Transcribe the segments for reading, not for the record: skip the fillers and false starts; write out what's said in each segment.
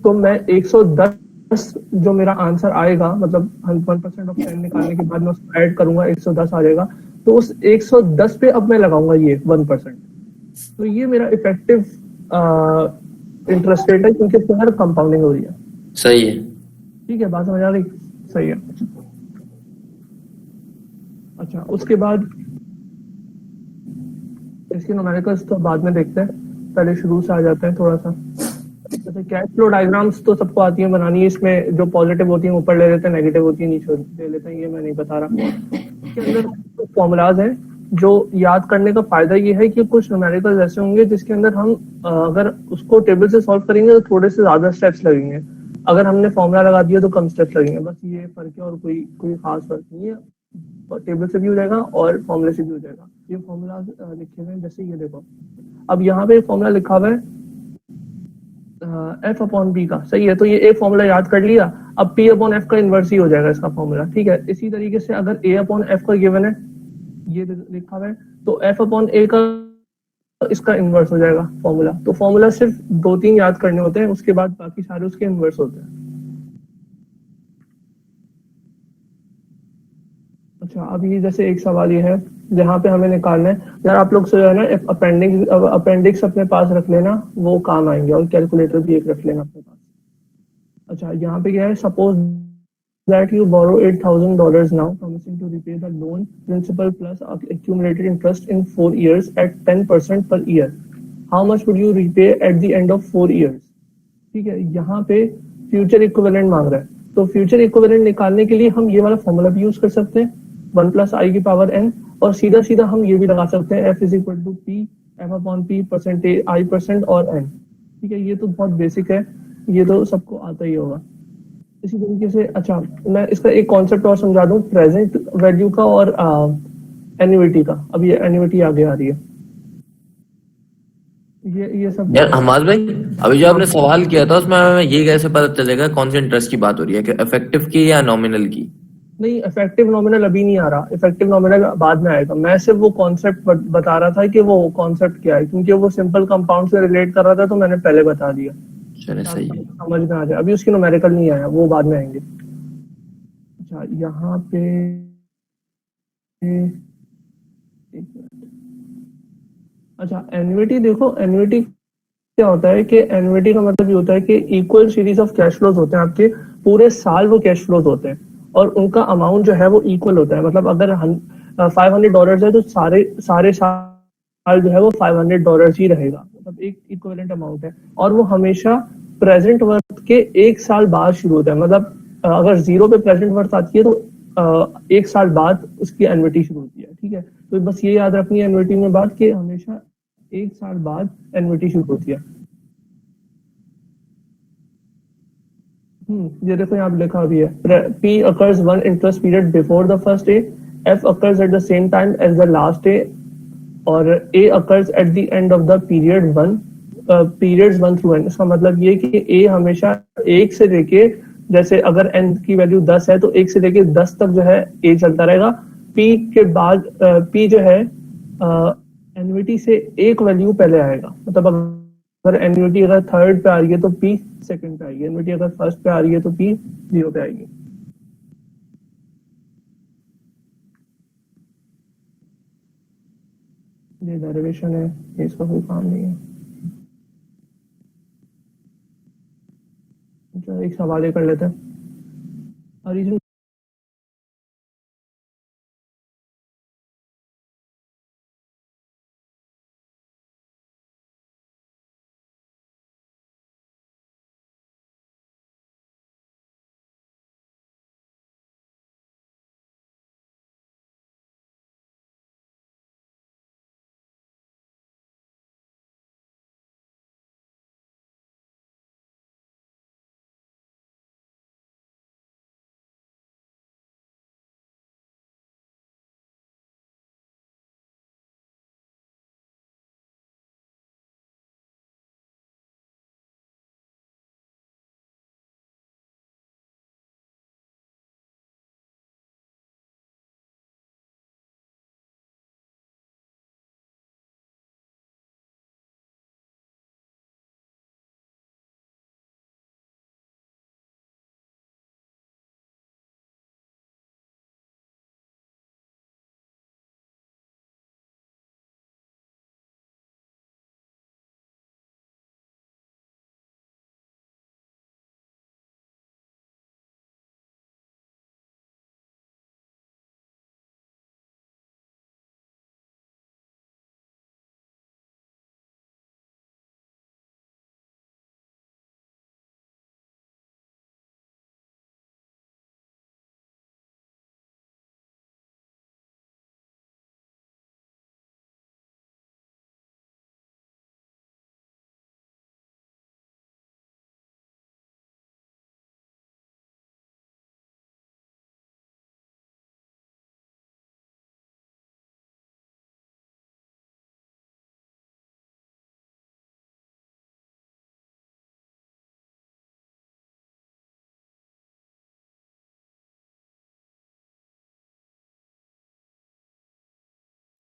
तो मैं 110 जो मेरा आंसर आएगा, मतलब 1% ऑफ 10 निकालने के बाद मैं उसको ऐड करूंगा, 110 आ जाएगा। तो उस 110 पे अब मैं लगाऊंगा ये 1%। तो ये मेरा इफेक्टिव इंटरेस्ट रेट है, क्योंकि इसके अंदर कंपाउंडिंग हो रही है। सही है। ठीक है, बात समझ आ रही? सही है। अच्छा, उसके बाद इसकी न्यूमेरिकल्स तो बाद में देखते हैं, पहले शुरू से आ जाते हैं थोड़ा सा। जैसे कैश फ्लो डायग्राम्स तो सबको आती है बनानी, इसमें जो पॉजिटिव होती है ऊपर ले लेते हैं, नेगेटिव होती है नीचे ले लेते हैं, ये मैं नहीं बता रहा। इसके अंदर फॉर्मूलाज हैं जो याद करने का फायदा ये है कि कुछ न्यूमेरिकल्स ऐसे होंगे जिसके अंदर हम अगर उसको टेबल से सॉल्व करेंगे तो थोड़े से ज्यादा स्टेप्स लगेंगे, अगर हमने फॉर्मूला लगा दिया तो कम स्टेप्स लगेंगे। बस ये फर्क है, और कोई कोई खास फर्क नहीं है। टेबल से भी हो जाएगा और फॉर्मूले से भी हो जाएगा। ये फॉर्मूला लिखे हुए हैं, जैसे ये देखो, अब यहाँ पे फॉर्मूला लिखा हुआ है एफ अपॉन बी का, सही है। तो ये एक फॉर्मूला याद कर लिया, अब पी अपॉन एफ का इन्वर्स ही हो जाएगा इसका फॉर्मूला। ठीक है, इसी तरीके से अगर ए अपॉन एफ का गिवन है, ये लिखा हुआ है, तो एफ अपॉन ए का इसका इन्वर्स हो जाएगा फॉर्मूला। तो फॉर्मूला सिर्फ 2-3 याद करने होते हैं, उसके बाद बाकी सारे उसके इन्वर्स होते हैं। अच्छा, अब ये जैसे एक सवाल ये है जहाँ पे हमें निकालना है, यार आप लोग से जो है ना अपेंडिक्स अपने पास रख लेना, वो काम आएंगे, और कैलकुलेटर भी एक रख लेना अपने पास। अच्छा, यहाँ पे क्या है, suppose that you borrow $8,000 now, promising to repay the loan principal plus accumulated interest in 4 years at 10% per year. How much would you repay at the end of 4 years? ठीक है, यहाँ पे फ्यूचर इक्विवेलेंट मांग रहा है, तो future equivalent निकालने के लिए हम ये वाला फॉर्मूला भी यूज कर सकते हैं, 1+i⁴n, और सीधा सीधा हम ये भी लगा सकते हैं, f is equal to P F upon P percentage i% और n। ठीक है, ये तो बहुत बेसिक है, ये तो सबको आता ही होगा। इसी तरीके से, अच्छा, मैं इसका एक कॉन्सेप्ट और समझा दूं, प्रेजेंट वैल्यू का और एन्युइटी का। अब ये एन्युइटी आगे आ रही है, ये सब यार हमाद भाई, अभी जो हाँ। आपने सवाल किया था उसमें हमें ये कैसे पता चलेगा कौन से इंटरेस्ट की बात हो रही है, कि इफेक्टिव की या नॉमिनल की? नहीं, इफेक्टिव नॉमिनल अभी नहीं आ रहा, इफेक्टिव नॉमिनल बाद में आएगा। मैं सिर्फ वो कॉन्सेप्ट बता रहा था कि वो कॉन्सेप्ट क्या है, क्योंकि वो सिंपल कंपाउंड से रिलेट कर रहा था, तो मैंने पहले बता दिया चले, सही ताकि है। समझ में आ जाए। अभी उसकी नॉमेरिकल नहीं आया, वो बाद में आएंगे। अच्छा, यहाँ पे अच्छा, एन्युइटी देखो, एन्युइटी क्या होता है कि एन्युइटी का मतलब ये होता है कि equal series of cash flows होते हैं आपके, पूरे साल वो कैश फ्लोज होते हैं, और उनका अमाउंट जो है वो इक्वल होता है। मतलब अगर $500 है तो सारे सारे साल जो है वो $500 ही रहेगा, मतलब एक इक्वलेंट अमाउंट है, और वो हमेशा प्रेजेंट वर्थ के एक साल बाद शुरू होता है। मतलब अगर जीरो पे प्रेजेंट वर्थ आती है तो एक साल बाद उसकी एन्युइटी शुरू होती है। ठीक है, तो बस ये याद रखनी है एन्युइटी में बात, कि हमेशा एक साल बाद एन्युइटी शुरू होती है। ये देखो यहाँ पे लिखा भी है, P occurs one interest period before the first day, F occurs at the same time as the last day, और A occurs at the end of the periods 1 through n। इसका मतलब ये कि A हमेशा एक से लेके, जैसे अगर n की वैल्यू 10 है तो एक से लेके 10 तक जो है A चलता रहेगा। P के बाद P जो है एन्युइटी से एक वैल्यू पहले आएगा, मतलब अगर एन्युइटी अगर थर्ड पे आ रही है तो P सेकंड पे आएगी, एन्युइटी अगर फर्स्ट पे आ रही है तो P जीरो पे आएगी। ये डेरिवेशन है, ये इसका कोई काम नहीं है। अच्छा, एक सवाल ये कर लेते हैं।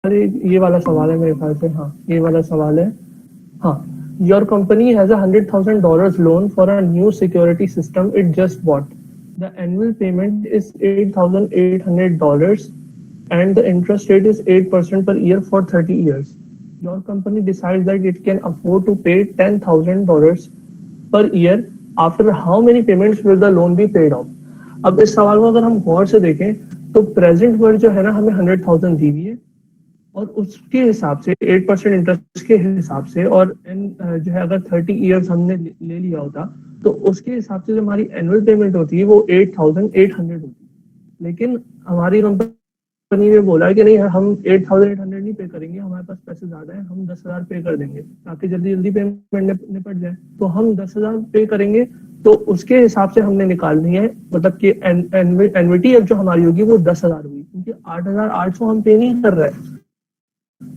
अरे ये वाला सवाल है मेरे ख्याल से, हाँ ये वाला सवाल है। हाँ, your company has $100,000 loan for a new security system it just bought. The annual payment is $8,800 and the interest rate is 8% per year for 30 years. Your company decides that it can afford to pay $10,000 per year. After how many payments will the loan be paid off? अब इस सवाल को अगर हम गौर से देखें तो present word जो है ना हमें 100,000 दी हुई है और उसके हिसाब से 8% इंटरेस्ट के हिसाब से और जो है अगर 30 इयर्स हमने ले लिया होता तो उसके हिसाब से जो हमारी एनुअल पेमेंट होती है वो 8,800 होती है। लेकिन हमारी कंपनी ने बोला कि नहीं हम 8,800 नहीं पे करेंगे, हमारे पास पैसे ज्यादा है, हम 10,000 पे कर देंगे ताकि जल्दी जल्दी पेमेंट निपट जाए। तो हम 10,000 पे करेंगे तो उसके हिसाब से हमने निकालनी है, मतलब कि एन्युटी अब जो हमारी होगी वो 10,000 हुई, क्योंकि 8,800 हम पे नहीं कर रहे हैं,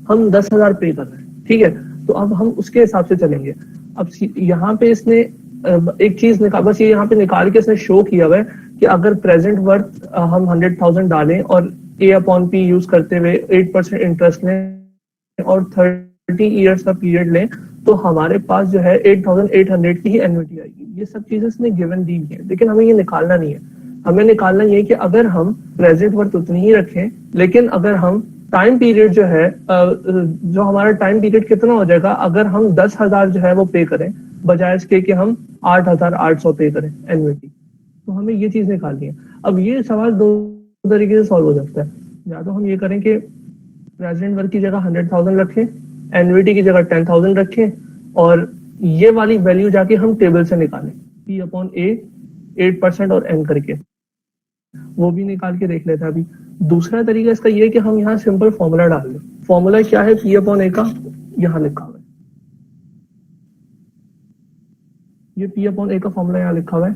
हम 10,000 पे कर रहे हैं। ठीक है, तो अब हम उसके हिसाब से चलेंगे। अब यहाँ पे इसने एक चीज निकाल, बस ये यहाँ पे निकाल के इसने शो किया हुआ है कि अगर प्रेजेंट वर्थ हम 100,000 डालें और A/P यूज करते हुए 8% इंटरेस्ट लें और 30 इयर्स का पीरियड लें तो हमारे पास जो है 8,800 की ही एन्युटी आएगी। ये सब चीजें इसने गिवन दी है, लेकिन हमें ये निकालना नहीं है। हमें निकालना ये कि अगर हम प्रेजेंट वर्थ उतनी ही रखें, लेकिन अगर हम टाइम पीरियड जो है जो हमारा टाइम पीरियड कितना हो जाएगा अगर हम 10,000 जो है वो पे करें बजाय इसके कि हम 8,800 पे करें एन्युटी, तो हमें ये चीज निकालनी है। अब ये सवाल दो तरीके से सॉल्व हो सकता है। या तो हम ये करें कि प्रेजेंट वर्क की जगह 100,000 रखें, एन्युटी की जगह 10,000 रखें और ये वाली वैल्यू जाके हम टेबल से निकालें P/A 8% और n करके, वो भी निकाल के देख लेते हैं। अभी दूसरा तरीका इसका ये है कि हम यहाँ सिंपल फॉर्मूला डाल दें। फॉर्मूला क्या है P/A का, यहाँ लिखा हुआ है, ये P/A का फॉर्मूला यहाँ लिखा हुआ है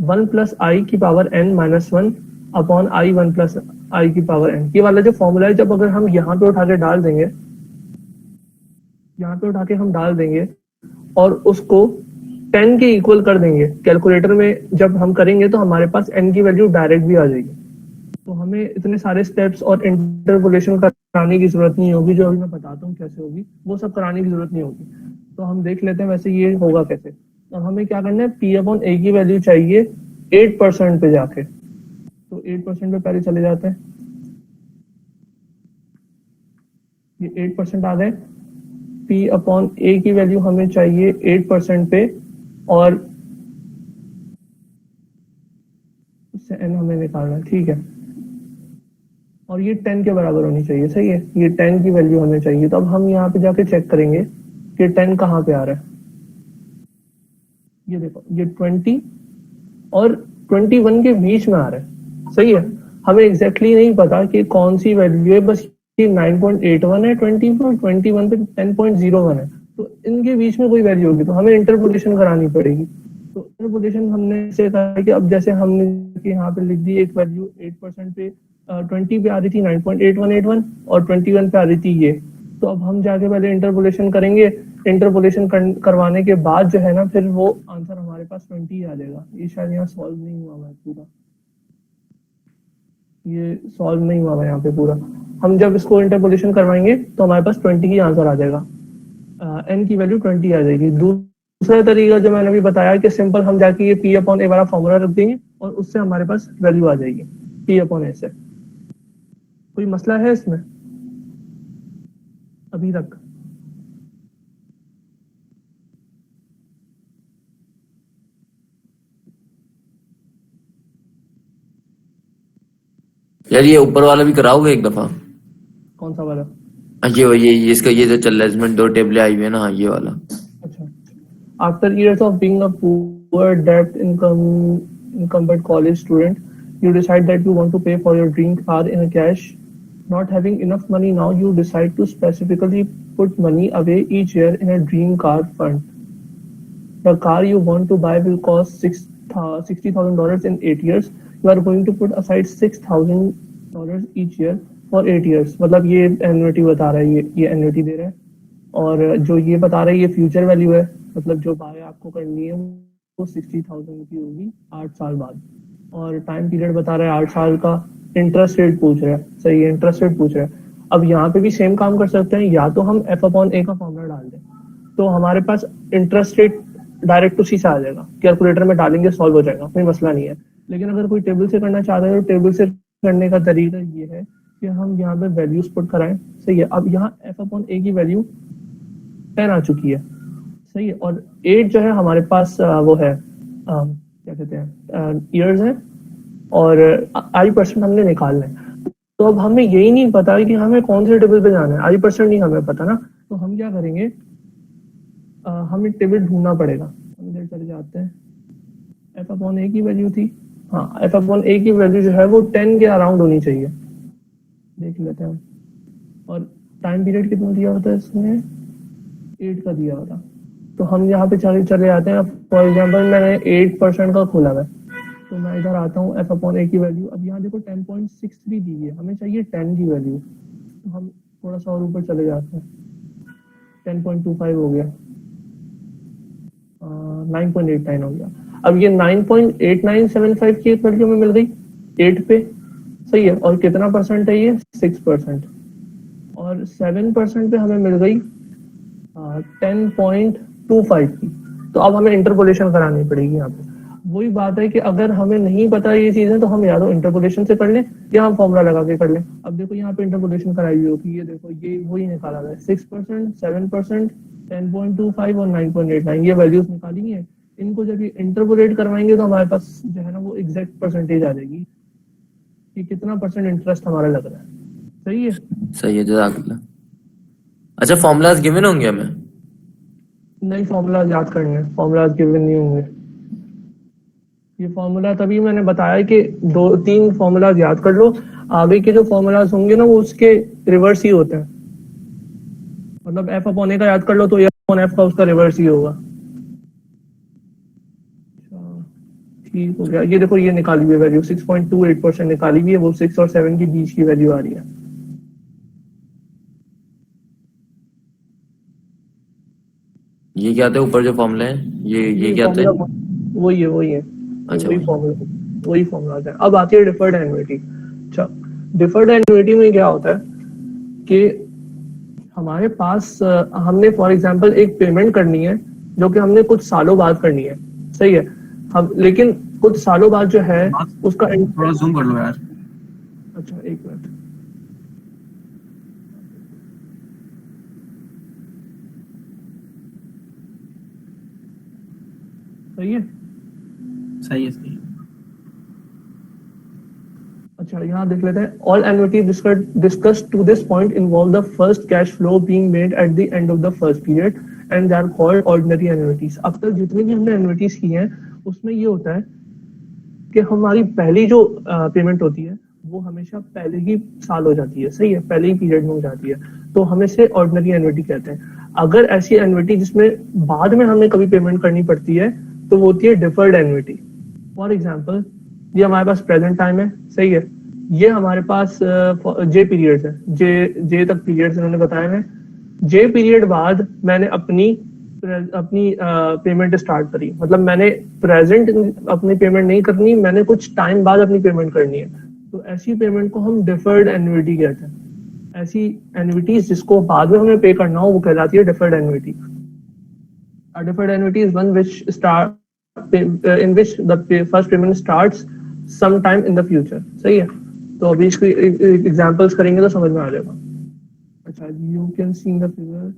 1 प्लस आई की power n minus 1 upon I 1 plus I की पावर n। ये वाला जो फॉर्मूला है जब अगर हम यहाँ पे उठा के डाल देंगे, यहाँ पे उठा के हम डाल देंगे और उसको 10 के इक्वल कर देंगे कैलकुलेटर में, जब हम करेंगे तो हमारे पास n की वैल्यू डायरेक्ट भी आ जाएगी। तो हमें इतने सारे स्टेप्स और इंटरपोलेशन कराने की जरूरत नहीं होगी, जो अभी मैं बताता हूँ कैसे होगी, वो सब कराने की जरूरत नहीं होगी। तो हम देख लेते हैं वैसे ये होगा कैसे। तो हमें क्या करना है, P/A की वैल्यू चाहिए 8% पे जाके, तो 8% पे पहले चले जाते हैं, ये 8% आ गए। P/A की वैल्यू हमें चाहिए 8% पे और उससे n हमें निकालना है, ठीक है, और ये 10 के बराबर होनी चाहिए, सही है, ये 10 की वैल्यू हमें चाहिए। तो अब हम यहाँ पे जाके चेक करेंगे कि 10 कहाँ पे आ रहा है। ये देखो, ये 20 और 21 के बीच में आ रहा है, सही है। हमें एग्जैक्टली नहीं पता कि कौन सी वैल्यू है, बस ये 9.81 है 20 पे, 21 पे 10.01 है, तो इनके बीच में कोई वैल्यू होगी तो हमें इंटरपोलेशन करानी पड़ेगी। तो इंटरपोलेशन हमने से कहा कि अब जैसे हमने यहाँ पे लिख दी एक वैल्यू 8% पे 20 पे आ रही थी 9.8181 और 21 पे आ रही थी ये, तो अब हम जाके पहले इंटरपोलेशन करेंगे। इंटरपोलेशन करवाने के बाद जो है ना फिर वो आंसर हमारे पास 20 आ जाएगा। ये शायद यहाँ सॉल्व नहीं हुआ है पूरा, ये सॉल्व नहीं हुआ है यहाँ पे पूरा। हम जब इसको इंटरपोलेशन करवाएंगे तो हमारे पास 20 ही आंसर आ जाएगा, n की वैल्यू 20 आ जाएगी। दूसरा तरीका जो मैंने अभी बताया कि सिंपल हम जाके ये P/A वाला फॉर्मूला रख देंगे और उससे हमारे पास वैल्यू आ जाएगी P/A से। कोई मसला है इसमें अभी तक? यार ये ऊपर वाला भी कराओगे एक दफा? कौन सा वाला? ये इसका ये जो चल रहा है इसमें 2 टेबलें आई हुई है ना, हाँ ये वाला। अच्छा, after years of being a poor debt incumbent college student, you decide that you want to pay for your dream car in cash. Not having enough money now, you decide to specifically put money away each year in a dream car fund. The car you want to buy will cost $60,000 in 8 years. You are going to put aside $6,000 each year for 8 years. मतलब ये annuity बता रहा है, ये annuity दे रहा है, और जो ये बता रहा है ये फ्यूचर वैल्यू है, मतलब जो बाय आपको करनी है वो 60,000 की होगी 8 साल बाद, और टाइम पीरियड बता रहा है 8 साल का, इंटरेस्ट रेट पूछ रहा है, सही है, इंटरेस्ट रेट पूछ रहा है। अब यहाँ पे भी सेम काम कर सकते हैं, या तो हम एफ अपॉन ए का फॉर्मूला डाल दें, तो हमारे पास इंटरेस्ट रेट डायरेक्ट उसी से आ जाएगा, कैलकुलेटर में डालेंगे सॉल्व हो जाएगा, कोई मसला नहीं है। लेकिन अगर कोई टेबल से करना चाहता है तो टेबल से करने का तरीका ये है कि हम यहाँ पे वैल्यूज पुट कराएं, सही है। अब यहाँ एफ अपॉन ए की वैल्यू 10 आ चुकी है, सही है, और 8 जो है हमारे पास वो है क्या कहते हैं ईयर्स है, और i% हमने निकालना है। तो अब हमें यही नहीं पता कि हमें कौन से टेबल पे जाना है, i% नहीं हमें पता ना, तो हम क्या करेंगे, हमें टेबल ढूंढना पड़ेगा। हम इधर चले जाते हैं, एफ अपॉन ए की वैल्यू थी, हाँ एफ अपॉन ए की वैल्यू जो है वो 10 के अराउंड होनी चाहिए, देख लेते हैं। और टाइम पीरियड कितना दिया होता है इसमें, 8 का दिया होता। तो हम यहाँ पे चले जाते हैं। फॉर एग्जाम्पल मैंने 8% का खोला है, तो मैं इधर आता हूँ, एफ अपॉन ए की वैल्यू, अब यहाँ देखो 10.63 दी है, हमें चाहिए 10 की वैल्यू, तो हम थोड़ा सा और ऊपर चले जाते हैं, 10.25 हो गया, 9.89 हो गया। अब ये 9.8975 की वैल्यू में मिल गई 8 पे, सही है, और कितना परसेंट है ये, 6%, और 7% पे हमें मिल गई 10.25 की। तो अब हमें इंटरपोलेशन करानी पड़ेगी यहाँ पे। वही बात है कि अगर हमें नहीं पता ये चीजें, तो हम या तो इंटरपोलेशन से कर लें या हम फॉर्मूला लगा के कर लें। अब देखो यहाँ पे इंटरपोलेशन कराई हुई होगी, ये देखो ये वही निकाला है, 6%, 7%, 10.25 और 9.89 ये वैल्यूज निकाली है। इनको जब ये इंटरपोलेट करवाएंगे तो हमारे पास जो है ना वो एग्जैक्ट परसेंटेज आ जाएगी कि कितना परसेंट इंटरेस्ट हमारा लग रहा है, सही है। सही है, जज़ाकल्लाह। अच्छा, फॉर्मूलाज गिवन होंगे हमें? नहीं, फॉर्मूला याद करने, फॉर्मूला गिवन नहीं होंगे। ये फॉर्मूला तभी मैंने बताया कि 2-3 फॉर्मूला याद कर लो, आगे के जो फॉर्मूलाज होंगे ना वो उसके रिवर्स ही होते हैं। मतलब एफ अपॉन ए का याद कर लो तो एफ अपॉन एफ का उसका रिवर्स ही होगा। ठीक हो गया। ये देखो ये निकाली हुई वैल्यू 6.28% निकाली हुई है, वो 6 और 7 के बीच की वैल्यू आ रही है। ये क्या थे ऊपर जो फॉर्मूले हैं, ये क्या थे? वही है अच्छा, वही फॉर्मूला है। अब आती है डिफर्ड एन्युइटी। अच्छा, डिफर्ड एन्युइटी में क्या होता है कि हमारे पास हमने फॉर एग्जांपल एक पेमेंट करनी है जो कि हमने कुछ सालों बाद करनी है, सही है। हम लेकिन कुछ सालों बाद जो है उसका थोड़ा जूम कर लो यार। अच्छा, एक मिनट। सही है। अच्छा, यहाँ देख लेते हैं। All annuity discussed to this point involve the first cash flow being made at the end of the first period and they are called ordinary annuities. अब तक जितनी भी हमने एन्युइटीज की हैं उसमें ये होता है कि हमारी पहली जो पेमेंट होती है वो हमेशा पहले ही साल हो जाती है, सही है, पहले ही पीरियड में हो जाती है, तो हम इसे ऑर्डिनरी एन्युइटी कहते हैं। अगर ऐसी एन्युइटी जिसमें बाद में हमें कभी पेमेंट करनी पड़ती है तो वो होती है डिफर्ड एन्युइटी। फॉर एग्जाम्पल, ये हमारे पास प्रेजेंट टाइम है, सही है, ये हमारे पास जे पीरियड्स है, जे तक पीरियड्स इन्होंने बताए हैं। जे पीरियड बाद मैंने अपनी पेमेंट स्टार्ट करी, मतलब मैंने प्रेजेंट अपनी पेमेंट नहीं करनी, मैंने कुछ टाइम बाद अपनी पेमेंट करनी है, तो ऐसी पेमेंट को हम डिफर्ड एन्युइटी कहते हैं। ऐसी एन्युइटीज जिसको बाद में हमें पे करना हो वो कहलाती है deferred annuity. Deferred annuity is one which start in which the first payment starts some time in the future, सही है। तो अभी इसकी एग्जांपल्स करेंगे तो समझ में आ जाएगा। अच्छा, you can see in the figure,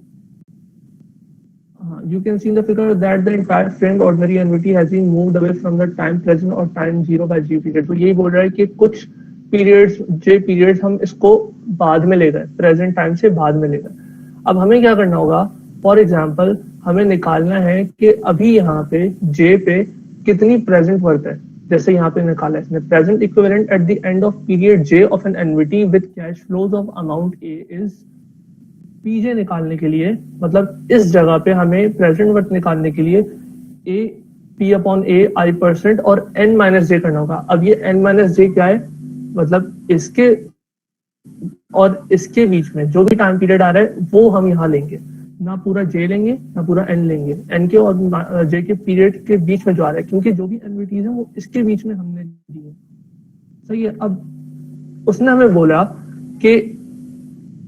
you can see in the figure that the entire framed ordinary annuity has been moved away from the time present or time zero by G period। तो यही बोल रहा है कि कुछ periods, J periods हम इसको बाद में ले गए, present time से बाद में ले गए। अब हमें क्या करना होगा, for example हमें निकालना है कि अभी यहाँ पे J पे कितनी present worth है। जैसे यहाँ पे निकाला है इसने, present equivalent at the end of period J of an annuity with cash flows of amount A is पीजे निकालने के लिए, मतलब इस जगह पे हमें प्रेजेंट वर्थ निकालने के लिए ए पी अपॉन ए i% और n माइनस जे करना होगा। अब ये n माइनस जे क्या है, मतलब इसके और इसके बीच में जो भी टाइम पीरियड आ रहा है वो हम यहाँ लेंगे, ना पूरा जे लेंगे ना पूरा n लेंगे, n के और जे के पीरियड के बीच में जो आ रहा है, क्योंकि जो भी एन्युइटीज है वो इसके बीच में हमने दी है, सही है। अब उसने हमें बोला कि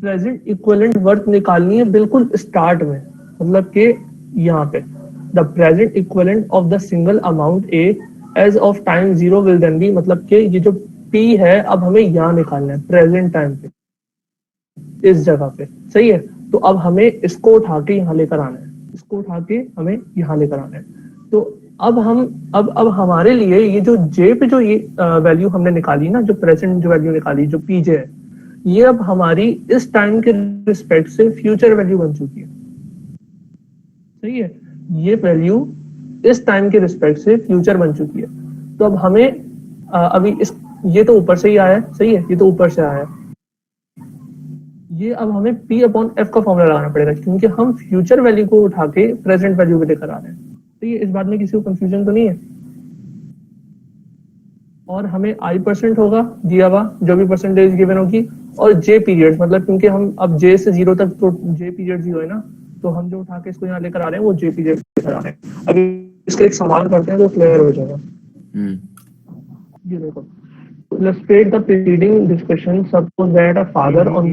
प्रेजेंट इक्विवेलेंट वर्थ निकालनी है बिल्कुल स्टार्ट में, मतलब कि यहाँ पे the present equivalent of the single amount a age of time 0 will then be, मतलब कि ये जो पी है अब हमें यहाँ निकालना है प्रेजेंट टाइम पे, इस जगह पे, सही है। तो अब हमें इसको उठा के यहाँ लेकर आना है, इसको उठा के हमें यहाँ लेकर आना है। तो अब हम अब हमारे लिए ये जो जे पे जो ये वैल्यू हमने निकाली ना, जो प्रेजेंट जो वैल्यू निकाली जो पीजे है, ये अब हमारी इस टाइम के रिस्पेक्ट से फ्यूचर वैल्यू बन चुकी है, सही है। ये वैल्यू इस टाइम के रिस्पेक्ट से फ्यूचर बन चुकी है। तो अब हमें अभी इस ये तो ऊपर से ही आया है, सही है, ये तो ऊपर से आया है। ये अब हमें P अपॉन F का फॉर्मूला लगाना पड़ेगा, क्योंकि हम फ्यूचर वैल्यू को उठा के प्रेजेंट वैल्यू पे लेकर आ रहे हैं। तो ये इस बात में किसी को कंफ्यूजन तो नहीं है। और हमें I% होगा दिया हुआ, जो भी परसेंटेज गिवन होगी, और J पीरियड, मतलब क्योंकि हम अब J से 0 तक तो J पीरियड 0 है ना, तो हम जो उठा के इसको यहाँ लेकर आ रहे हैं वो J पीरियड लेकर आ रहे हैं। अभी इसका एक सवाल करते हैं तो क्लियर हो जाएगा। ये देखो, illustrate the preceding discussion. Suppose that a father on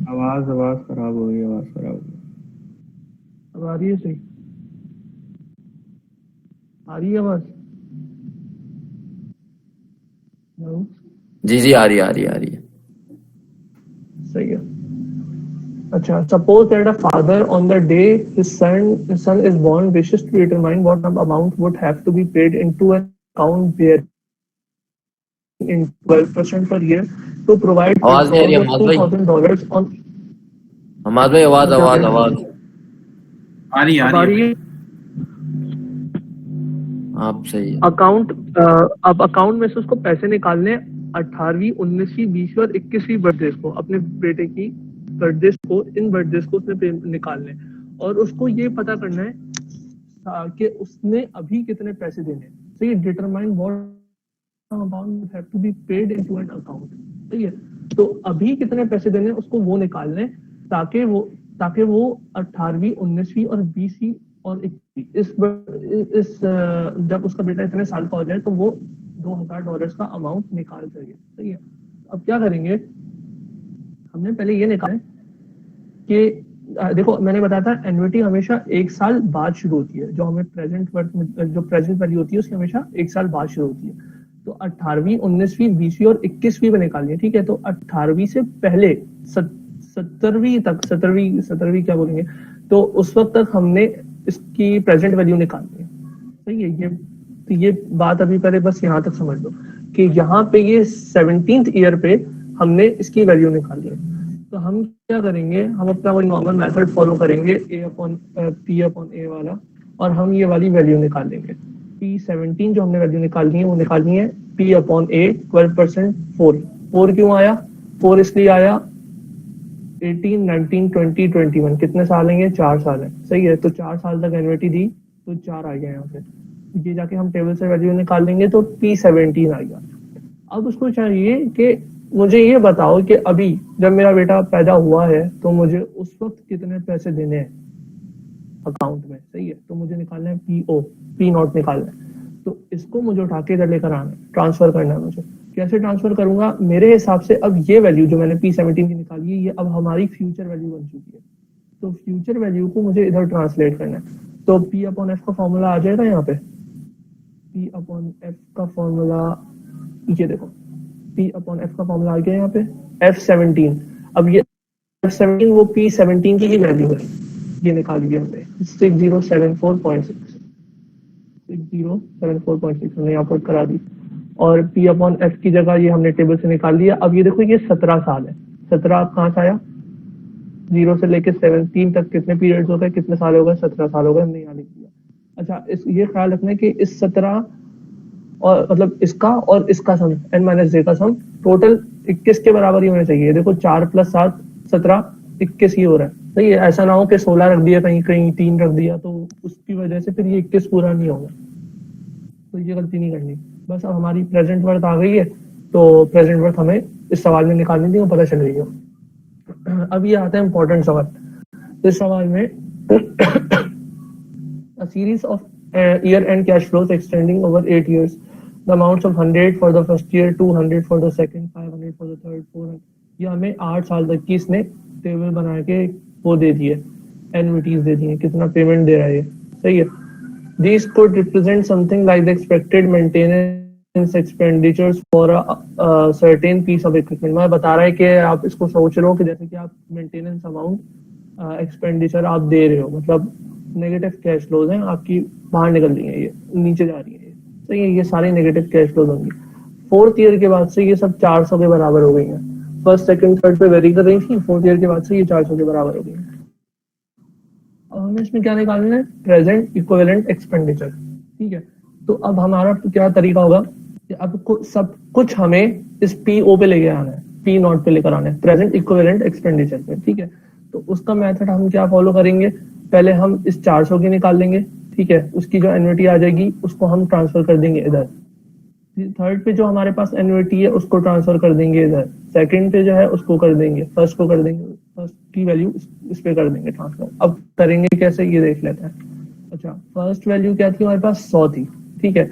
आवाज खराब हो गई, अब आ रही है सही, आ रही है आवाज? जी आ रही है। सही है। अच्छा, suppose that a father on the day his son is born wishes to determine what amount would have to be paid into an account bearing in 12% per year to provide आवाज नहीं आ रही है हमाद भाई। $2,000 on हमाद भाई आवाज आ रही है। आप सही है। अकाउंट अब अकाउंट में से उसको पैसे निकालने 18वीं 19वीं 20वीं और 21वीं बर्थडे को, अपने बेटे की बर्थडे को, इन बर्थडे को उसने निकालने, और उसको ये पता करना है कि उसने अभी कितने पैसे देने। तो ये determine what amount have to be paid into an account, ठीक है। तो अभी कितने पैसे देने उसको वो निकालने, ताकि वो 18वीं 19वीं और 20वीं और 21वीं इस जब उसका बेटा इतने साल का हो जाए तो वो $2,000 का अमाउंट निकाल सके, सही है। अब क्या करेंगे, हमने पहले ये निकाला कि देखो मैंने बताया था एन्युटी हमेशा 1 साल बाद शुरू होती है, जो हमें जो प्रेजेंट वैल्यू होती है उसकी हमेशा 1 साल बाद शुरू होती है। तो 18वीं 19वीं 20वीं और 21वीं में निकालनी है, ठीक है। तो 18वीं से पहले 17वीं क्या बोलेंगे, तो उस वक्त तक हमने इसकी प्रेजेंट वैल्यू निकालनी है, सही है। तो ये बात अभी पहले बस यहाँ तक समझ लो कि यहाँ पे ये 17th ईयर पे हमने इसकी वैल्यू निकाली है। तो हम क्या करेंगे, हम अपना वही नॉर्मल मेथड फॉलो करेंगे P अपॉन A वाला, और हम ये वाली वैल्यू निकालेंगे। P17 जो हमने वैल्यू निकालनी है वो निकालनी है P अपॉन A 12% 4 क्यों आया, 4 इसलिए आया 18 19 20 21 कितने साल हैं ये, 4 साल है, सही है। तो 4 साल तक एन्युटी दी तो 4 आ गया यहाँ से, ये जाके हम टेबल से वैल्यू निकाल लेंगे तो P17 आ गया। अब उसको चाहिए कि मुझे ये बताओ कि अभी जब मेरा बेटा पैदा हुआ है तो मुझे उस वक्त कितने पैसे देने हैं अकाउंट में, सही है। तो मुझे निकालना है P नॉट निकालना है। तो इसको मुझे उठा के इधर लेकर आना है, ट्रांसफर करना है मुझे। कैसे ट्रांसफर करूंगा, मेरे हिसाब से अब ये वैल्यू जो मैंने P17 की निकाली है ये अब हमारी फ्यूचर वैल्यू बन चुकी है। तो फ्यूचर वैल्यू को मुझे इधर ट्रांसलेट करना है। तो P अपॉन F का फॉर्मूला आ जाएगा यहाँ पे, P अपॉन F का फॉर्मूला ये देखो, P अपॉन F का फॉर्मूला आ गया यहाँ पे F17। अब ये F17 वो P17 की ही वैल्यू है, ये निकाल लिया हमने 6074.6 हमने यहाँ पुट करा दी, और P अपॉन F की जगह ये हमने टेबल से निकाल लिया। अब ये देखो ये 17 साल है, 17 कहाँ से आया, 0 से लेके 17 तक कितने पीरियड्स हो गए, कितने साल हो गए, 17 साल हो गए, हमने यहाँ लिख दिया। अच्छा, ये ख्याल रखना है कि इस 17 और मतलब इसका और इसका सम n-j का सम टोटल 21 के बराबर ही होना चाहिए। देखो 4 + 7 17 21 ही हो रहा है, सही है। ऐसा ना हो कि 16 रख दिया, कहीं 3 रख दिया, तो उसकी वजह से फिर ये 21 पूरा नहीं होगा, तो ये गलती नहीं करनी। बस अब हमारी प्रेजेंट वर्थ आ गई है, तो प्रेजेंट वर्थ हमें इस सवाल में निकालनी थी, वो पता चल रही है। अब ये आता है इंपॉर्टेंट सवाल। इस सवाल में a series of year-end cash flows extending over 8 years. The amounts of 100 for the first year, 200 for the second, 500 for the third, 400। ये हमें 8 साल तक की इसने टेबल बना के वो दे दी है, एन्युइटीज दे दी है, कितना पेमेंट दे रहा है ये, सही है। These could represent something like the expected maintenance expenditures for a certain piece of equipment। मैं बता रहा है कि आप इसको सोच रहे हो कि जैसे कि आप मेंटेनेंस अमाउंट एक्सपेंडिचर आप दे रहे हो, मतलब नेगेटिव कैश फ्लोज हैं आपकी, बाहर निकल रही है, ये नीचे जा रही है, ये सही है, ये सारी नेगेटिव कैश फ्लोज होंगी। 4th ईयर के बाद से ये सब 400 के बराबर हो गई हैं। फर्स्ट सेकंड थर्ड पे वेरी कर रही थी, 4th ईयर के बाद से ये 400 के बराबर हो गई हैं। अब हमें इसमें क्या निकालना है, प्रेजेंट इक्विवेलेंट एक्सपेंडिचर, ठीक है। तो अब हमारा क्या तरीका होगा कि अब सब कुछ हमें इस पीओ पे लेके आना है, पी नॉट पे लेकर आना है, प्रेजेंट इक्विवेलेंट एक्सपेंडिचर पे, ठीक है। तो उसका मेथड हम क्या फॉलो करेंगे, पहले हम इस 400 की निकाल लेंगे, ठीक है, उसकी जो एन्युइटी आ जाएगी उसको हम ट्रांसफर कर देंगे इधर। थर्ड पे जो हमारे पास एन्युइटी है उसको ट्रांसफर कर देंगे इधर, सेकंड पे जो है उसको कर देंगे, फर्स्ट को कर देंगे, फर्स्ट की वैल्यू इस पे कर देंगे ट्रांसफर। अब करेंगे कैसे ये देख लेते हैं। अच्छा, फर्स्ट वैल्यू क्या थी हमारे पास, 100 थी, ठीक है।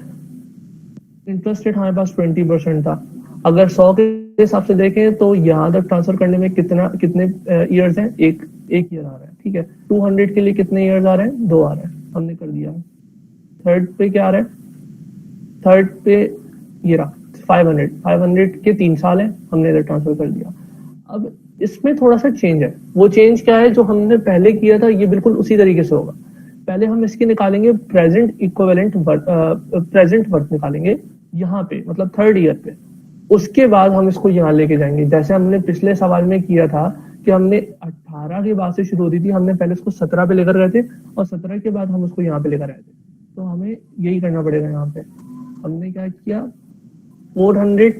इंटरेस्ट रेट हमारे पास 20% था। अगर 100 के हिसाब से देखें तो यहाँ तक ट्रांसफर करने में कितने ईयर्स हैं, एक ईयर आ रहा है, ठीक है। 200 के लिए कितने ईयर्स आ रहे हैं, 2 आ रहे हैं, हमने कर दिया। थर्ड पे क्या आ रहा है, थर्ड पे ये रहा 500 के 3 साल है, हमने इधर ट्रांसफर कर दिया। अब इसमें थोड़ा सा चेंज है, वो चेंज क्या है, जो हमने पहले किया था ये बिल्कुल उसी तरीके से होगा। पहले हम इसकी निकालेंगे प्रेजेंट इक्विवेलेंट प्रेजेंट वर्थ निकालेंगे यहाँ पे, मतलब 3rd ईयर पे। उसके बाद हम इसको यहाँ लेके जाएंगे, जैसे हमने पिछले सवाल में किया था कि हमने 18 के बाद से शुरू होती थी, हमने पहले उसको 17 पे लेकर गए थे और 17 के बाद हम उसको यहाँ पे लेकर आए थे। तो हमें यही करना पड़ेगा। यहाँ पे हमने क्या किया, 400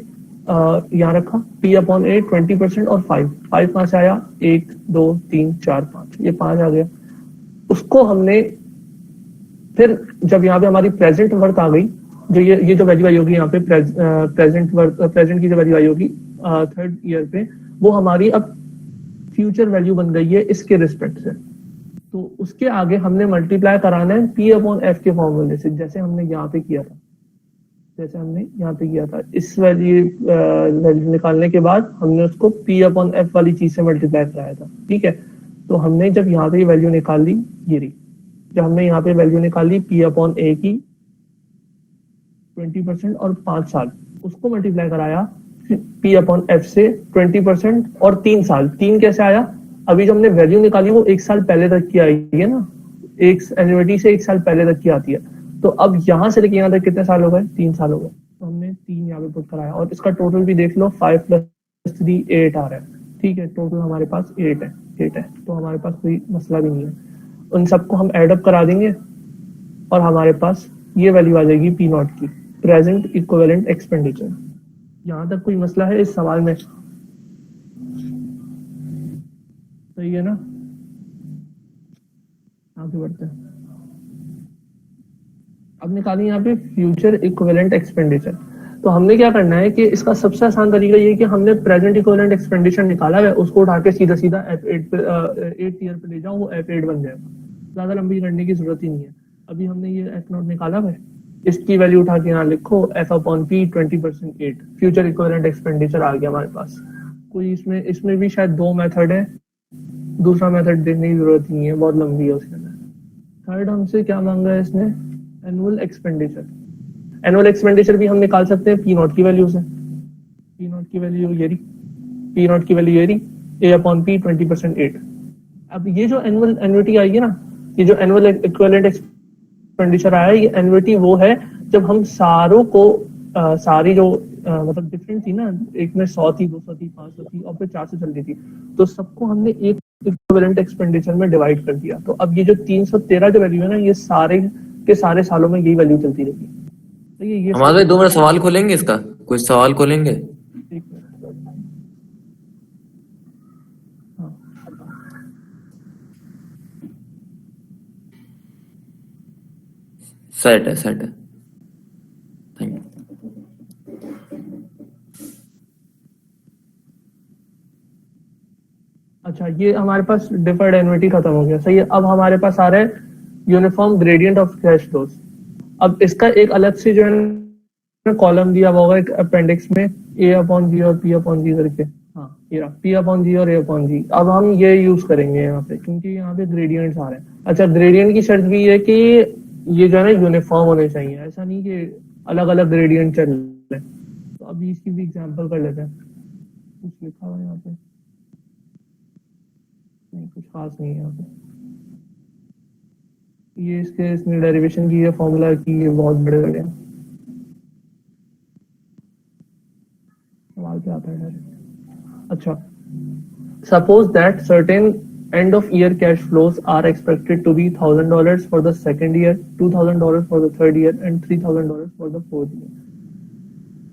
यहाँ रखा, P/8 20% और 5 कहाँ से आया, 1 2 3 4 5, ये 5 आ गया। उसको हमने फिर जब यहाँ पे हमारी प्रेजेंट वर्थ आ गई, जो ये जो वैल्यू आई होगी यहाँ पे प्रेजेंट की जो वैल्यू आई होगी 3rd ईयर पे, वो हमारी अब फ्यूचर वैल्यू बन गई है इसके रिस्पेक्ट से। तो उसके आगे हमने मल्टीप्लाई कराना है P/F के फॉर्मूले से, जैसे हमने यहाँ पे किया था, इस वैल्यू निकालने के बाद हमने उसको P/F वाली चीज से मल्टीप्लाई कराया था, ठीक है। तो हमने जब यहाँ पे वैल्यू निकाल ली, ये रही, जब हमने यहाँ पे वैल्यू निकाली P/A की 20% और 5 साल, उसको मल्टीप्लाई कराया P/F से 20% और 3 साल। 3 कैसे आया, अभी जो हमने वैल्यू निकाली वो 1 साल पहले तक की आई है ना, एक एन्युइटी से 1 साल पहले तक की आती है। तो अब यहाँ से लेके यहाँ तक कितने साल हो गए, 3 साल हो गए। तो हमने 3 यहाँ पे पुट कराया और इसका टोटल भी देख लो, 5 + 3 8 आ रहा है, ठीक है। टोटल हमारे पास 8 है, तो हमारे पास कोई मसला भी नहीं है। उन सबको हम एड अप करा देंगे और हमारे पास ये वैल्यू आ जाएगी P0 की, प्रेजेंट इक्विवेलेंट एक्सपेंडिचर। यहाँ तक कोई मसला है इस सवाल में, सही है ना। आगे बढ़ते हैं। अब निकालें यहाँ पे फ्यूचर इक्विवेलेंट एक्सपेंडिचर। तो हमने क्या करना है कि इसका सबसे आसान तरीका ये है कि हमने प्रेजेंट इक्विवेलेंट एक्सपेंडिचर निकाला है, उसको उठा के सीधा F8 पे 8th ईयर पे ले जाओ, वो F8 बन जाएगा। ज्यादा लंबी करने की जरूरत ही नहीं है। अभी हमने ये F0 निकाला है, इसकी वैल्यू उठा के यहाँ लिखो F/P 20% 8, फ्यूचर इक्विवेलेंट एक्सपेंडिचर आ गया हमारे पास। कोई इसमें भी शायद 2 मेथड है, दूसरा मेथड देखने की जरूरत नहीं है, बहुत लंबी है उसके अंदर। थर्ड हमसे क्या मांगा है इसने, एनुअल एक्सपेंडिचर। एनुअल एक्सपेंडिचर भी हम निकाल सकते हैं P0 की वैल्यू से। P0 की वैल्यू ये रही, A/P 20% 8। अब ये जो एनुअलिटी आई है ना, ये जो एनुअल इक्विवेलेंट एक्सपेंडिचर आया है, ये एनुअलिटी वो है जब हम सारों को सारी जो मतलब डिफरेंट थी ना, एक में 100 थी, 200 थी, 500 थी और फिर 400 चल रही थी, तो सबको हमने एक इक्विवेलेंट एक्सपेंडिचर में डिवाइड कर दिया। तो अब ये जो 313 जो वैल्यू है ना, ये सारे के सारे सालों में यही वैल्यू चलती रहेगी। तो ये हमारे भाई 2 मिनट सवाल खोलेंगे, इसका कुछ सवाल खोलेंगे। हाँ। सेट है थैंक यू। अच्छा, ये हमारे पास डिफर्ड एन्युइटी खत्म हो गया, सही है। अब हमारे पास आ रहा है uniform gradient of cash flows. अब इसका एक अलग से जो है कॉलम दिया हुआ होगा एक अपेंडिक्स में ए अपॉन जी और पी अपॉन जी करके, हाँ ये रहा पी अपॉन जी और ए अपॉन जी। अब हम ये यूज करेंगे यहाँ पे क्योंकि यहाँ पे ग्रेडियंट्स आ रहे हैं। अच्छा, ग्रेडियंट की शर्त भी है कि ये जो है ना यूनिफॉर्म होने चाहिए, ऐसा नहीं कि अलग अलग ग्रेडियंट चल रहे। तो अभी इसकी भी एग्जाम्पल कर लेते हैं। कुछ लिखा हुआ है यहाँ पे नहीं, कुछ खास नहीं है यहाँ पे। ये इसने डेरिवेशन की है, फॉर्मूला की है, बहुत बड़े बड़े हैं। सवाल क्या आता है डायरेक्ट। अच्छा, suppose that certain end of year cash flows are expected to be $1,000 for the second year, $2,000 for the third year, and $3,000 for the fourth year.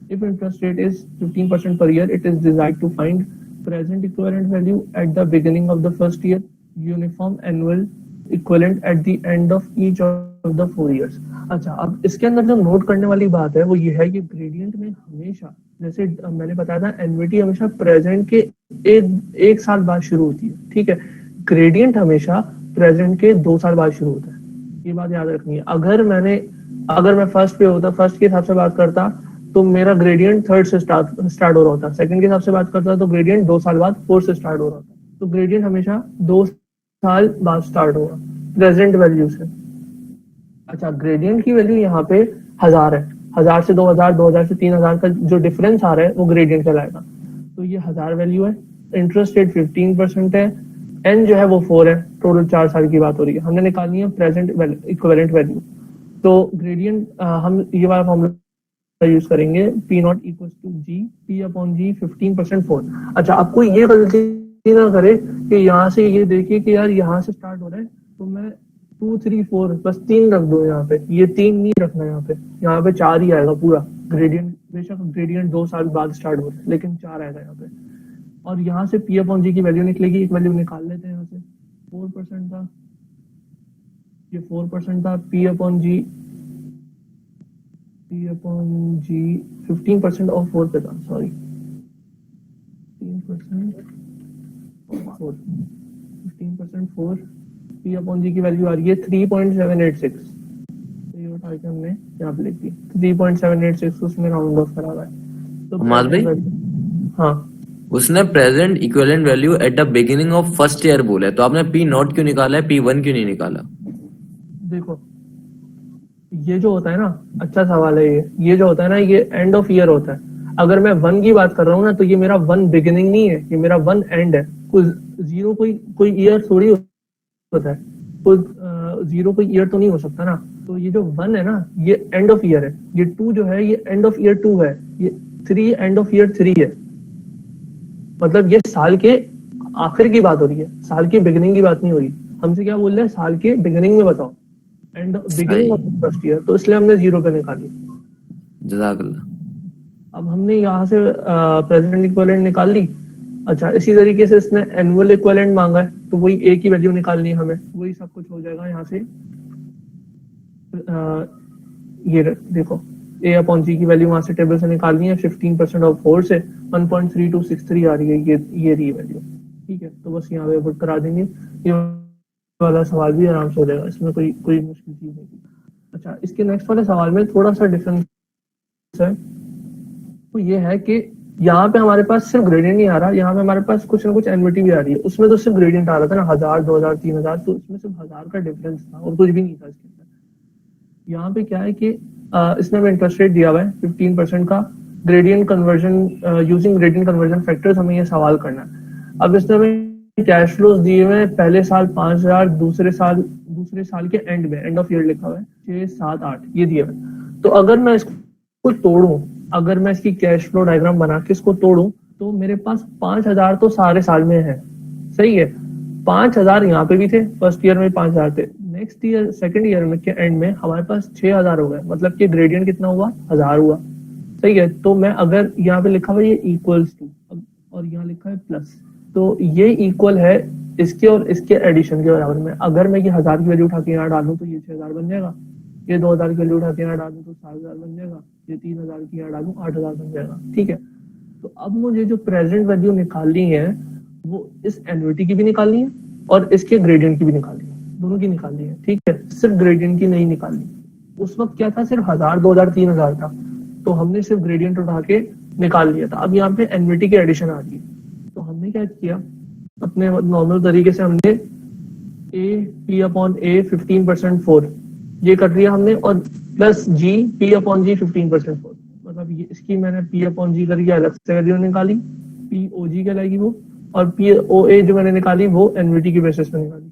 If interest rate is 15% per year, it is desired to find present equivalent value at the beginning of the first year, uniform annual equivalent at the end of each of the 4 years. अच्छा, अब इसके अंदर जो note करने वाली बात है वो ये है कि ग्रेडियंट में हमेशा, जैसे मैंने बताया था, एन्युटी हमेशा प्रेजेंट के एक साल बाद शुरू होती है, ठीक है। ग्रेडियंट हमेशा प्रेजेंट के 2 साल बाद शुरू होता है, ये बात याद रखनी है। अगर मैं फर्स्ट पे होता, फर्स्ट के हिसाब से बात करता तो मेरा ग्रेडियंट थर्ड से स्टार्ट हो रहा होता। सेकंड के हिसाब से बात करता तो ग्रेडियंट 2 साल बाद फोर्थ से स्टार्ट हो रहा होता। तो ग्रेडियंट हमेशा 2 साल बाद स्टार्ट होगा प्रेजेंट वैल्यू से। अच्छा, ग्रेडियंट की वैल्यू यहाँ पे 1000 है, 1000 से 2000, 2000 से 3000 का जो डिफरेंस आ रहा है वो ग्रेडियंट कहलाएगा। तो ये 1000 वैल्यू है, इंटरेस्ट रेट 15% है, एन जो है वो 4 है, टोटल 4 साल की बात हो रही है। हमने निकालनी है प्रेजेंट इक्विवेलेंट वैल्यू। तो ग्रेडियंट हम ये वाला फॉर्मूला यूज करेंगे, P naught equal to G P upon G 15% 4। अच्छा, आपको ये गलती ना करे कि यहाँ से ये देखिए कि यार यहाँ से स्टार्ट हो रहा है तो मैं 2 3 4 बस 3 रख दो यहाँ पे, ये 3 नहीं रखना यहाँ पे 4 ही आएगा पूरा ग्रेडियंट। बेशक ग्रेडियंट 2 साल बाद स्टार्ट हो रहा है लेकिन 4 आएगा यहाँ पे। और यहाँ से पी अपॉन जी की वैल्यू निकलेगी, एक वैल्यू निकाल लेते हैं यहाँ से, 4% था, ये 4% था, पी अपॉन जी 15% ऑफ 4 पे था, सॉरी 15% 4, पी अपॉन जी की वैल्यू आ रही है 3.786। तो ये उठा के हमने यहाँ पे लिख दी 3.786, उसमें राउंड ऑफ करा हुआ है। तो माज भाई, हाँ, उसने present equivalent value eight the beginning of first year बोला है, तो आपने पी नॉट क्यों निकाला है, पी वन क्यों नहीं निकाला? देखो ये जो होता है ना, अच्छा सवाल है ये जो होता है ना, ये एंड ऑफ ईयर होता है। अगर मैं 1 की बात कर रहा हूँ ना तो ये मेरा 1 बिगिनिंग नहीं है, ये मेरा 1 एंड है। जीरो कोई ईयर थोड़ी होता है, कोई जीरो कोई ईयर तो नहीं हो सकता ना। तो ये जो 1 है ना ये एंड ऑफ ईयर है, ये 2 जो है ये एंड ऑफ ईयर 2 है, ये 3 एंड ऑफ ईयर 3 है। मतलब ये साल के आखिर की बात हो रही है, साल की बिगिनिंग की बात नहीं हो रही। हमसे क्या बोल रहे हैं, साल के बिगिनिंग में बताओ, and beginning of first year, तो इसलिए हमने 0 पे निकाली। जज़ाकल्लाह। अब हमने यहाँ से प्रेजेंट इक्विवेलेंट निकाल ली। अच्छा, इसी तरीके से इसने एनुअल इक्विवेलेंट मांगा है तो वही ए की वैल्यू निकालनी है हमें, वही सब कुछ हो जाएगा यहाँ से। ये देखो ए अपॉन जी की वैल्यू वहां से टेबल से निकालनी है, 15% ऑफ 4 से 1.3263 आ रही है, ये रही वैल्यू, ठीक है। तो बस यहाँ पे पुट करा देंगे, ये वाला सवाल भी आराम से हो जाएगा, इसमें कोई मुश्किल चीज नहीं। अच्छा, इसके नेक्स्ट वाले सवाल में थोड़ा सा डिफरेंस है, तो ये है कि यहाँ पे हमारे पास सिर्फ ग्रेडियंट नहीं आ रहा, यहाँ पे हमारे पास कुछ ना कुछ एन्युटी भी आ रही है। उसमें तो सिर्फ ग्रेडियंट आ रहा था ना, 1000 2000 3000, तो इसमें सिर्फ 1000 का डिफरेंस था और कुछ भी नहीं था इसके अंदर। यहाँ पे क्या है कि इसमें हमें इंटरेस्ट रेट दिया हुआ है 15% का, gradient conversion using gradient conversion factors हमें ये सवाल करना है। अब इसमें हमें कैश फ्लोज दिए हुए हैं, पहले साल 5000, दूसरे साल के एंड में, एंड ऑफ ईयर लिखा हुआ है 6 7 8, ये दिए हुए। तो अगर मैं इसको तोड़ूं, अगर मैं इसकी कैश फ्लो डायग्राम बना के इसको तोड़ूं तो मेरे पास 5000 तो सारे साल में है, सही है। 5000 यहाँ पे भी थे, फर्स्ट ईयर में 5000 थे, नेक्स्ट ईयर सेकंड ईयर में के एंड में हमारे पास 6000 हो गए, मतलब कि ग्रेडियंट कितना हुआ, 1000 हुआ, सही है। तो मैं अगर यहाँ पे लिखा हुआ ये इक्वल्स टू, और यहाँ लिखा है प्लस, तो ये इक्वल है इसके और इसके एडिशन के बराबर में। अगर मैं ये 1000 की वैल्यू उठा के यहाँ डालूं तो ये 6000 बन जाएगा, ये 2000 की वैल्यू उठा के यहाँ डालूं तो 7000 बन जाएगा, ये 3000 की यहाँ डालूं 8000 बन जाएगा, ठीक है। तो अब मुझे जो प्रेजेंट वैल्यू निकालनी है वो इस एन्युटी की भी निकालनी है और इसके ग्रेडियंट की भी निकालनी है, दोनों की निकालनी है, ठीक है। सिर्फ ग्रेडियंट की नहीं निकालनी। उस वक्त क्या था, सिर्फ 1000 2000 3000 था, तो हमने सिर्फ ग्रेडियंट उठा के निकाल लिया था। अब यहाँ पे एनवीटी की एडिशन आ रही है, तो हमने क्या किया, अपने नॉर्मल तरीके से हमने ए पी अपॉन ए 15% 4 ये कर दिया हमने, और प्लस जी पी अपॉन जी 15% 4, मतलब ये इसकी मैंने पी अपॉन जी करके अलग से वैल्यू निकाली, पी ओ जी कहलाएगी वो, और पी ओ ए जो मैंने निकाली वो एनवीटी की बेसिस पे निकाली,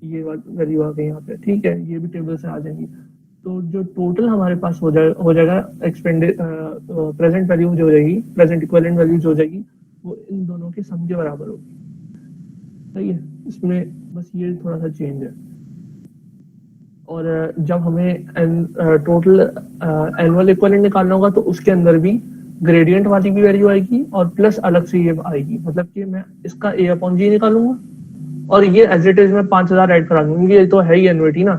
ये वैल्यू आ गई यहाँ पे। ठीक है, ये भी टेबल से आ जाएंगी। तो जो टोटल हमारे पास हो जाएगा एक्सपेंडेड प्रेजेंट वैल्यू जो हो जाएगी, प्रेजेंट इक्विवेलेंट वैल्यू जो हो जाएगी, वो इन दोनों के सम के बराबर होगी। सही है, इसमें बस ये थोड़ा सा चेंज है। और जब हमें टोटल एनुअल इक्विवेलेंट निकालना होगा तो उसके अंदर भी ग्रेडियंट वाली भी वैल्यू आएगी और प्लस अलग से ये आएगी, मतलब कि मैं इसका ए अपॉन जी निकालूंगा और ये एज इट इज में 5000 ऐड करा दूंगी, ये तो है ही एनवीटी ना,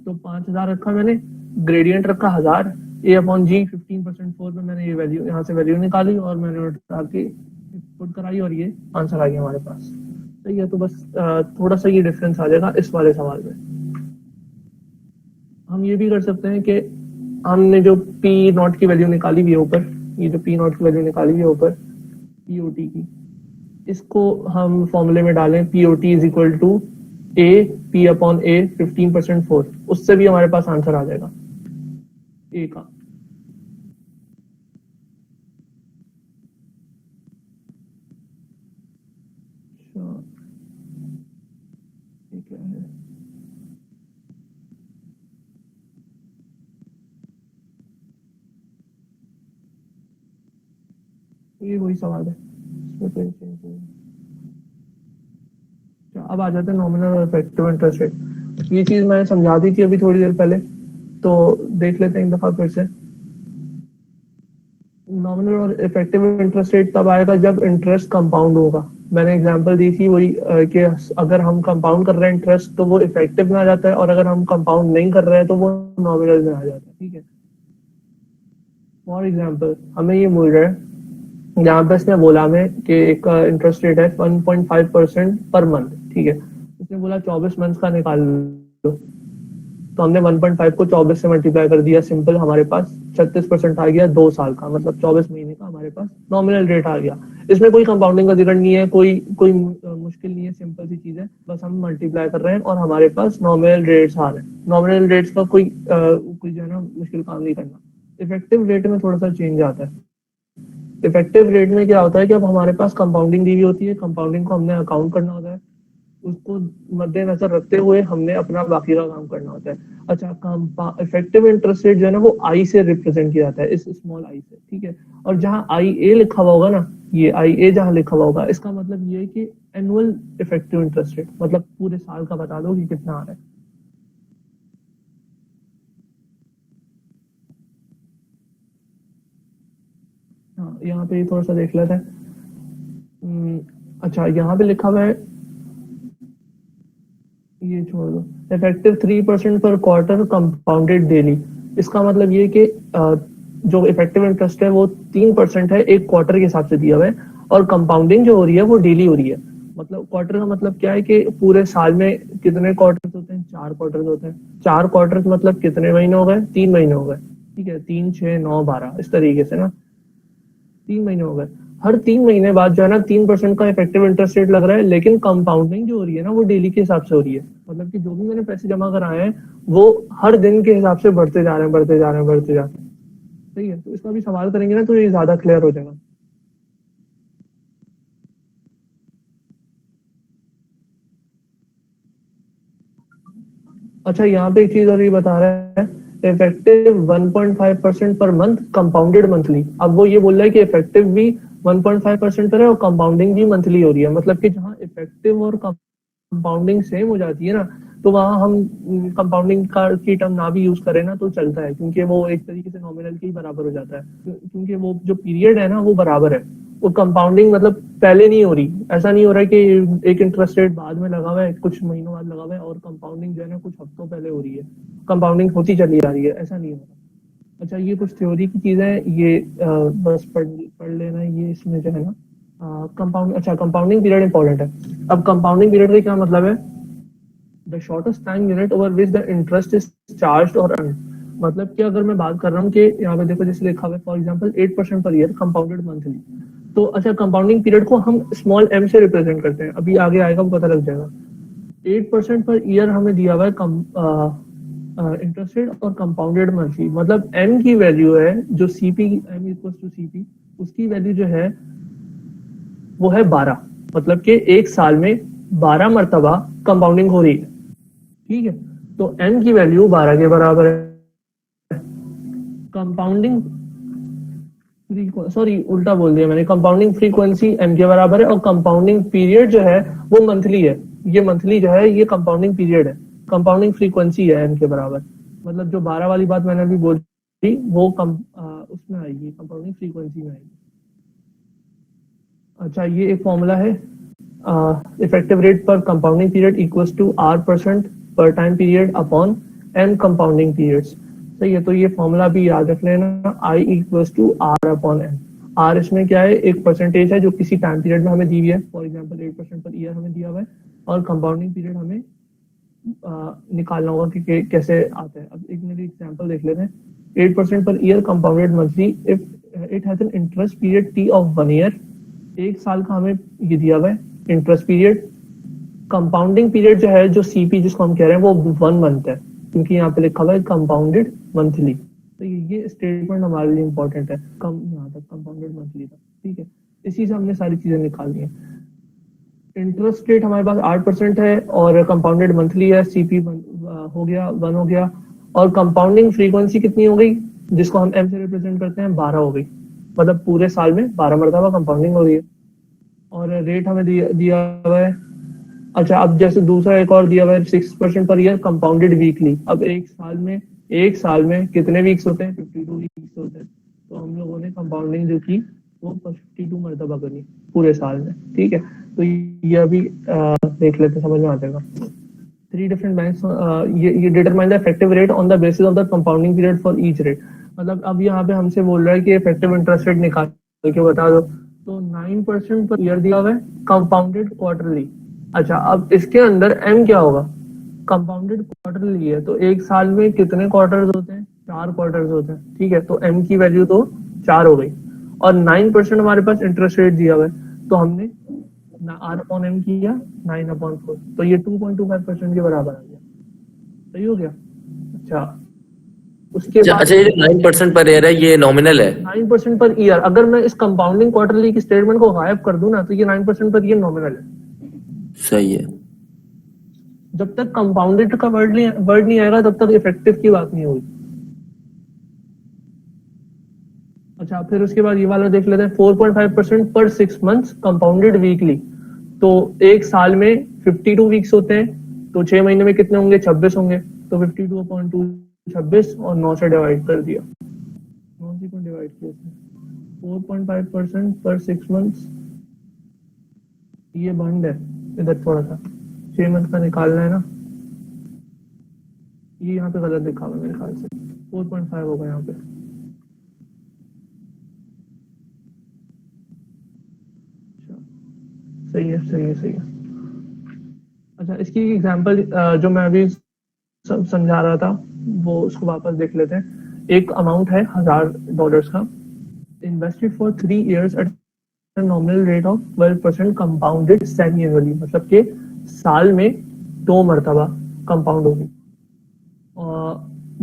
तो 5000 रखा मैंने, ग्रेडियंट रखा 1000, ए अपॉन जी 15% 4 में मैंने ये वैल्यू यहाँ से वैल्यू निकाली और मैंने उठा के पुट कराई और ये आंसर आ गया हमारे पास। सही है, तो बस थोड़ा सा ये डिफरेंस आ जाएगा इस वाले सवाल में। हम ये भी कर सकते हैं कि हमने जो पी नॉट की वैल्यू निकाली हुई है ऊपर, ये जो पी नॉट की वैल्यू निकाली हुई है ऊपर पीओटी की, इसको हम फॉर्मूले में डालें, POT is equal to A P upon A 15% 4, उससे भी हमारे पास आंसर आ जाएगा ए का। ये क्या है, ये वही सवाल है, इसमें कोई चेंज नहीं है। अब आ जाते हैं नॉमिनल और इफेक्टिव इंटरेस्ट रेट। ये चीज मैंने समझा दी थी अभी थोड़ी देर पहले, तो देख लेते हैं एक दफा फिर से। नॉमिनल और इफेक्टिव इंटरेस्ट रेट तब आएगा जब इंटरेस्ट कंपाउंड होगा। मैंने एग्जांपल दी थी वही कि अगर हम कंपाउंड कर रहे हैं इंटरेस्ट तो वो इफेक्टिव में आ जाता है, और अगर हम कंपाउंड नहीं कर रहे हैं तो वो नॉमिनल में आ जाता है। ठीक है, फॉर एग्जाम्पल हमें ये मिल रहा है, यहाँ पे इसने बोला हमें कि एक इंटरेस्ट रेट है 1.5% पर मंथ। ठीक है, इसने बोला 24 मंथ का निकाल लो, तो हमने 1.5 को 24 से मल्टीप्लाई कर दिया, सिंपल हमारे पास 36% आ गया 2 साल का, मतलब 24 महीने का हमारे पास नॉमिनल रेट आ गया। इसमें कोई कंपाउंडिंग का जिक्र नहीं है, कोई मुश्किल नहीं है, सिंपल सी चीज है, बस हम मल्टीप्लाई कर रहे हैं और हमारे पास नॉमिनल रेट्स आ रहे हैं। नॉमिनल रेट्स का कोई जो है ना मुश्किल काम नहीं करना। इफेक्टिव रेट में थोड़ा सा चेंज आता है। इफेक्टिव रेट में क्या होता है कि अब हमारे पास कंपाउंडिंग दी हुई होती है, कंपाउंडिंग को हमने अकाउंट करना होता है, उसको मद्देनजर रखते हुए हमने अपना बाकी का काम करना होता है। अच्छा, इफेक्टिव इंटरेस्ट रेट जो है ना वो आई से रिप्रेजेंट किया जाता है, इस स्मॉल आई से। ठीक है, और जहां आई ए लिखा हुआ होगा ना, ये आई ए जहां लिखा हुआ होगा, इसका मतलब ये है कि एनुअल इफेक्टिव इंटरेस्ट रेट, मतलब पूरे साल का बता दो कि कितना आ रहा है। हाँ, यहाँ पे थोड़ा सा देख लेते हैं। अच्छा, यहाँ पे लिखा हुआ है, ये छोड़ दो, इफेक्टिव 3% पर क्वार्टर कंपाउंडेड डेली। इसका मतलब ये कि जो इफेक्टिव इंटरेस्ट है वो 3% है एक क्वार्टर के हिसाब से दिया हुआ है, और कंपाउंडिंग जो हो रही है वो डेली हो रही है। मतलब क्वार्टर का मतलब क्या है कि पूरे साल में कितने क्वार्टर होते हैं, 4 क्वार्टर होते हैं। 4 क्वार्टर मतलब कितने महीने हो गए, 3 महीने हो गए। ठीक है, 3 6 9 12 इस तरीके से ना, 3 महीने हो गए। हर 3 महीने बाद जो है ना 3% का इफेक्टिव इंटरेस्ट रेट लग रहा है, लेकिन कंपाउंडिंग जो हो रही है ना वो डेली के हिसाब से हो रही है। मतलब कि जो भी मैंने पैसे जमा कराए हैं वो हर दिन के हिसाब से बढ़ते जा रहे हैं, बढ़ते जा रहे हैं, बढ़ते जा रहे हैं। सही है, तो इसका भी सवाल करेंगे ना तो ये ज्यादा क्लियर हो जाएगा। अच्छा, यहाँ पे एक चीज और ये बता रहा है, effective 1.5% per month compounded monthly. अब वो ये बोल रहा है कि इफेक्टिव भी 1.5% पर है और कंपाउंडिंग भी मंथली हो रही है। मतलब कि जहाँ इफेक्टिव और कंपाउंडिंग सेम हो जाती है ना, तो वहां हम कंपाउंडिंग का की टर्म ना भी यूज करें ना तो चलता है, क्योंकि वो एक तरीके से नॉमिनल के ही बराबर हो जाता है, क्योंकि वो जो पीरियड है ना वो बराबर है। वो कंपाउंडिंग मतलब पहले नहीं हो रही, ऐसा नहीं हो रहा है कि एक इंटरेस्ट रेट बाद में लगा हुआ है, कुछ महीनों बाद लगा हुआ है, और कंपाउंडिंग जो है ना कुछ हफ्तों पहले हो रही है, कंपाउंडिंग होती चली आ रही है, ऐसा नहीं हो रहा। अच्छा, ये कुछ थ्योरी की चीजें हैं, ये बस पढ़ लेना, ये इसमें जो है ना कंपाउंड। अच्छा, कंपाउंडिंग पीरियड इंपॉर्टेंट है। अब कंपाउंडिंग पीरियड का क्या मतलब है, the shortest time unit over which the interest is charged और अर्न्ड। मतलब कि अगर मैं बात कर रहा हूँ कि यहाँ पे देखो जैसे लिखा हुआ है for example 8% per year compounded monthly, तो अच्छा कंपाउंडिंग पीरियड को हम स्मॉल m से रिप्रेजेंट करते हैं, अभी आगे आएगा वो पता लग जाएगा। 8% पर ईयर हमें दिया हुआ है इंटरेस्ट रेट और कंपाउंडेड मंथली, मतलब m की वैल्यू है जो cp m equal to cp, उसकी वैल्यू जो है वो है 12, मतलब कि एक साल में 12 मरतबा कंपाउंडिंग हो रही है, ठीक है। तो m की वैल्यू 12 के बराबर है। कंपाउंडिंग सॉरी उल्टा बोल दिया मैंने, कंपाउंडिंग फ्रीक्वेंसी m के बराबर है और कंपाउंडिंग पीरियड जो है वो मंथली है, ये मंथली जो है ये कंपाउंडिंग पीरियड है, कंपाउंडिंग फ्रीक्वेंसी है m के बराबर, मतलब जो 12 वाली बात मैंने अभी बोली वो उसमें आएगी, कंपाउंडिंग फ्रीक्वेंसी में आएगी। अच्छा ये एक फॉर्मूला है, इफेक्टिव रेट पर compounding period equals to r% पर time period upon m compounding periods, सही है। तो ये फॉर्मूला भी याद रख लेना, I equals to r upon m। r इसमें क्या है, एक परसेंटेज है जो किसी टाइम पीरियड में हमें दी हुई है, फॉर एग्जांपल 8% पर ईयर हमें दिया हुआ है, और कंपाउंडिंग पीरियड हमें निकालना होगा कि कैसे आता है। अब एक मेरी एग्जांपल देख लेते हैं, 8% per year compounded monthly if it has an interest period t of 1 year, एक साल का हमें ये दिया हुआ है इंटरेस्ट पीरियड। कंपाउंडिंग पीरियड जो है, जो सीपी जिसको हम कह रहे हैं, वो 1 मंथ है, क्योंकि यहाँ पे लिखा हुआ है कंपाउंडेड मंथली, तो ये स्टेटमेंट हमारे लिए इंपॉर्टेंट है, कम यहाँ तक कंपाउंडेड मंथली तक, ठीक है। इसी से हमने सारी चीजें निकाल ली है। इंटरेस्ट रेट हमारे पास 8% है और कंपाउंडेड मंथली है, सीपी हो गया 1 हो गया, और कंपाउंडिंग फ्रीक्वेंसी कितनी हो गई, जिसको हम एम से रिप्रेजेंट करते हैं, 12 हो गई, मतलब पूरे साल में 12 मरतबा कंपाउंडिंग हो रही है। और रेट हमें दिया हुआ है, अच्छा अब जैसे दूसरा एक और दिया हुआ है 6% पर ईयर कंपाउंडेड वीकली। अब एक साल में कितने वीक्स होते हैं, 52 वीक्स होते हैं, तो हम लोगों ने कंपाउंडिंग जो की वो 52 मरतबा करी पूरे साल में, ठीक है। तो ये अभी देख लेते, समझ में आ जाएगा। 3 डिफरेंट बैंक्स ये determine the effective rate on the basis of the compounding period for each rate, मतलब अब यहाँ पे हमसे बोल रहा है कि इफेक्टिव इंटरेस्ट रेट निकाल के बता दो, तो 9% पर ईयर दिया हुआ है कंपाउंडेड क्वार्टरली। अच्छा अब इसके अंदर m क्या होगा, कंपाउंडेड क्वार्टरली है, तो एक साल में कितने क्वार्टर्स होते हैं, 4 क्वार्टर्स होते हैं, ठीक है। तो m की वैल्यू तो 4 हो गई, और 9% हमारे पास इंटरेस्ट रेट दिया हुआ है, तो हमने r अपॉन m किया 9/4, तो ये 2.25% के बराबर आ गया, सही हो गया। अच्छा उसके बाद अच्छा ये जो 9% पर ईयर है ये नॉमिनल है, 9% पर ईयर, अगर मैं इस कंपाउंडिंग क्वार्टरली की स्टेटमेंट को गायब कर दूं ना, तो ये 9% पर ईयर नॉमिनल है। सही है। जब तक कंपाउंडेड का वर्ड नहीं आएगा तब तक इफेक्टिव की बात नहीं होगी। अच्छा फिर उसके बाद ये वाला देख लेते हैं, 4.5% पर 6 मंथ्स कंपाउंडेड वीकली, तो एक साल में 52 वीक्स होते हैं, तो 6 महीने में कितने होंगे, 26 होंगे, तो 52/2 26 और 9 से डिवाइड कर दिया, 9 से डिवाइड किया, 4.5% पर 6 मंथ्स, ये बंद है इधर थोड़ा सा, 6 मंथ का निकालना है ना, ये यहाँ पे गलत लिखा हुआ है मेरे ख्याल से, 4.5 होगा यहाँ पे। सही है। अच्छा इसकी एग्जांपल जो मैं अभी समझा रहा था वो उसको वापस देख लेते हैं। एक अमाउंट है $1000 का, invested for 3 years at nominal rate of 12% compounded semi annually, मतलब के साल में 2 मरतबा कंपाउंड होगी।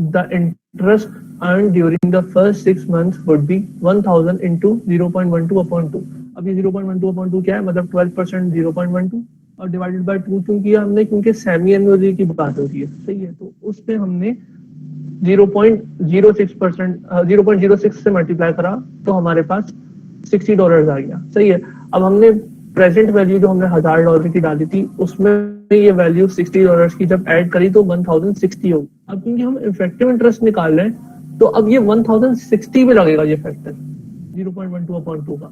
The interest earn during the first 6 months would be 1000 into 0.12/2। अब ये 0.12/2 क्या है, मतलब 12% 0.12 और डिवाइडेड बाय 2 क्यों किया हमने, क्योंकि सेमी एनुअली की बात होती है, सही है। तो उस पे हमने 0.06% से मल्टीप्लाई करा तो हमारे पास $60 आ गया, सही है। अब हमने प्रेजेंट वैल्यू जो हमने $1000 की डाली थी उसमें ये वैल्यू $60 की जब ऐड करी तो 1060 होगी। अब क्योंकि हम इफेक्टिव इंटरेस्ट निकाल रहे हैं तो अब ये 1060 में लगेगा ये फैक्टर 0.12/2 का,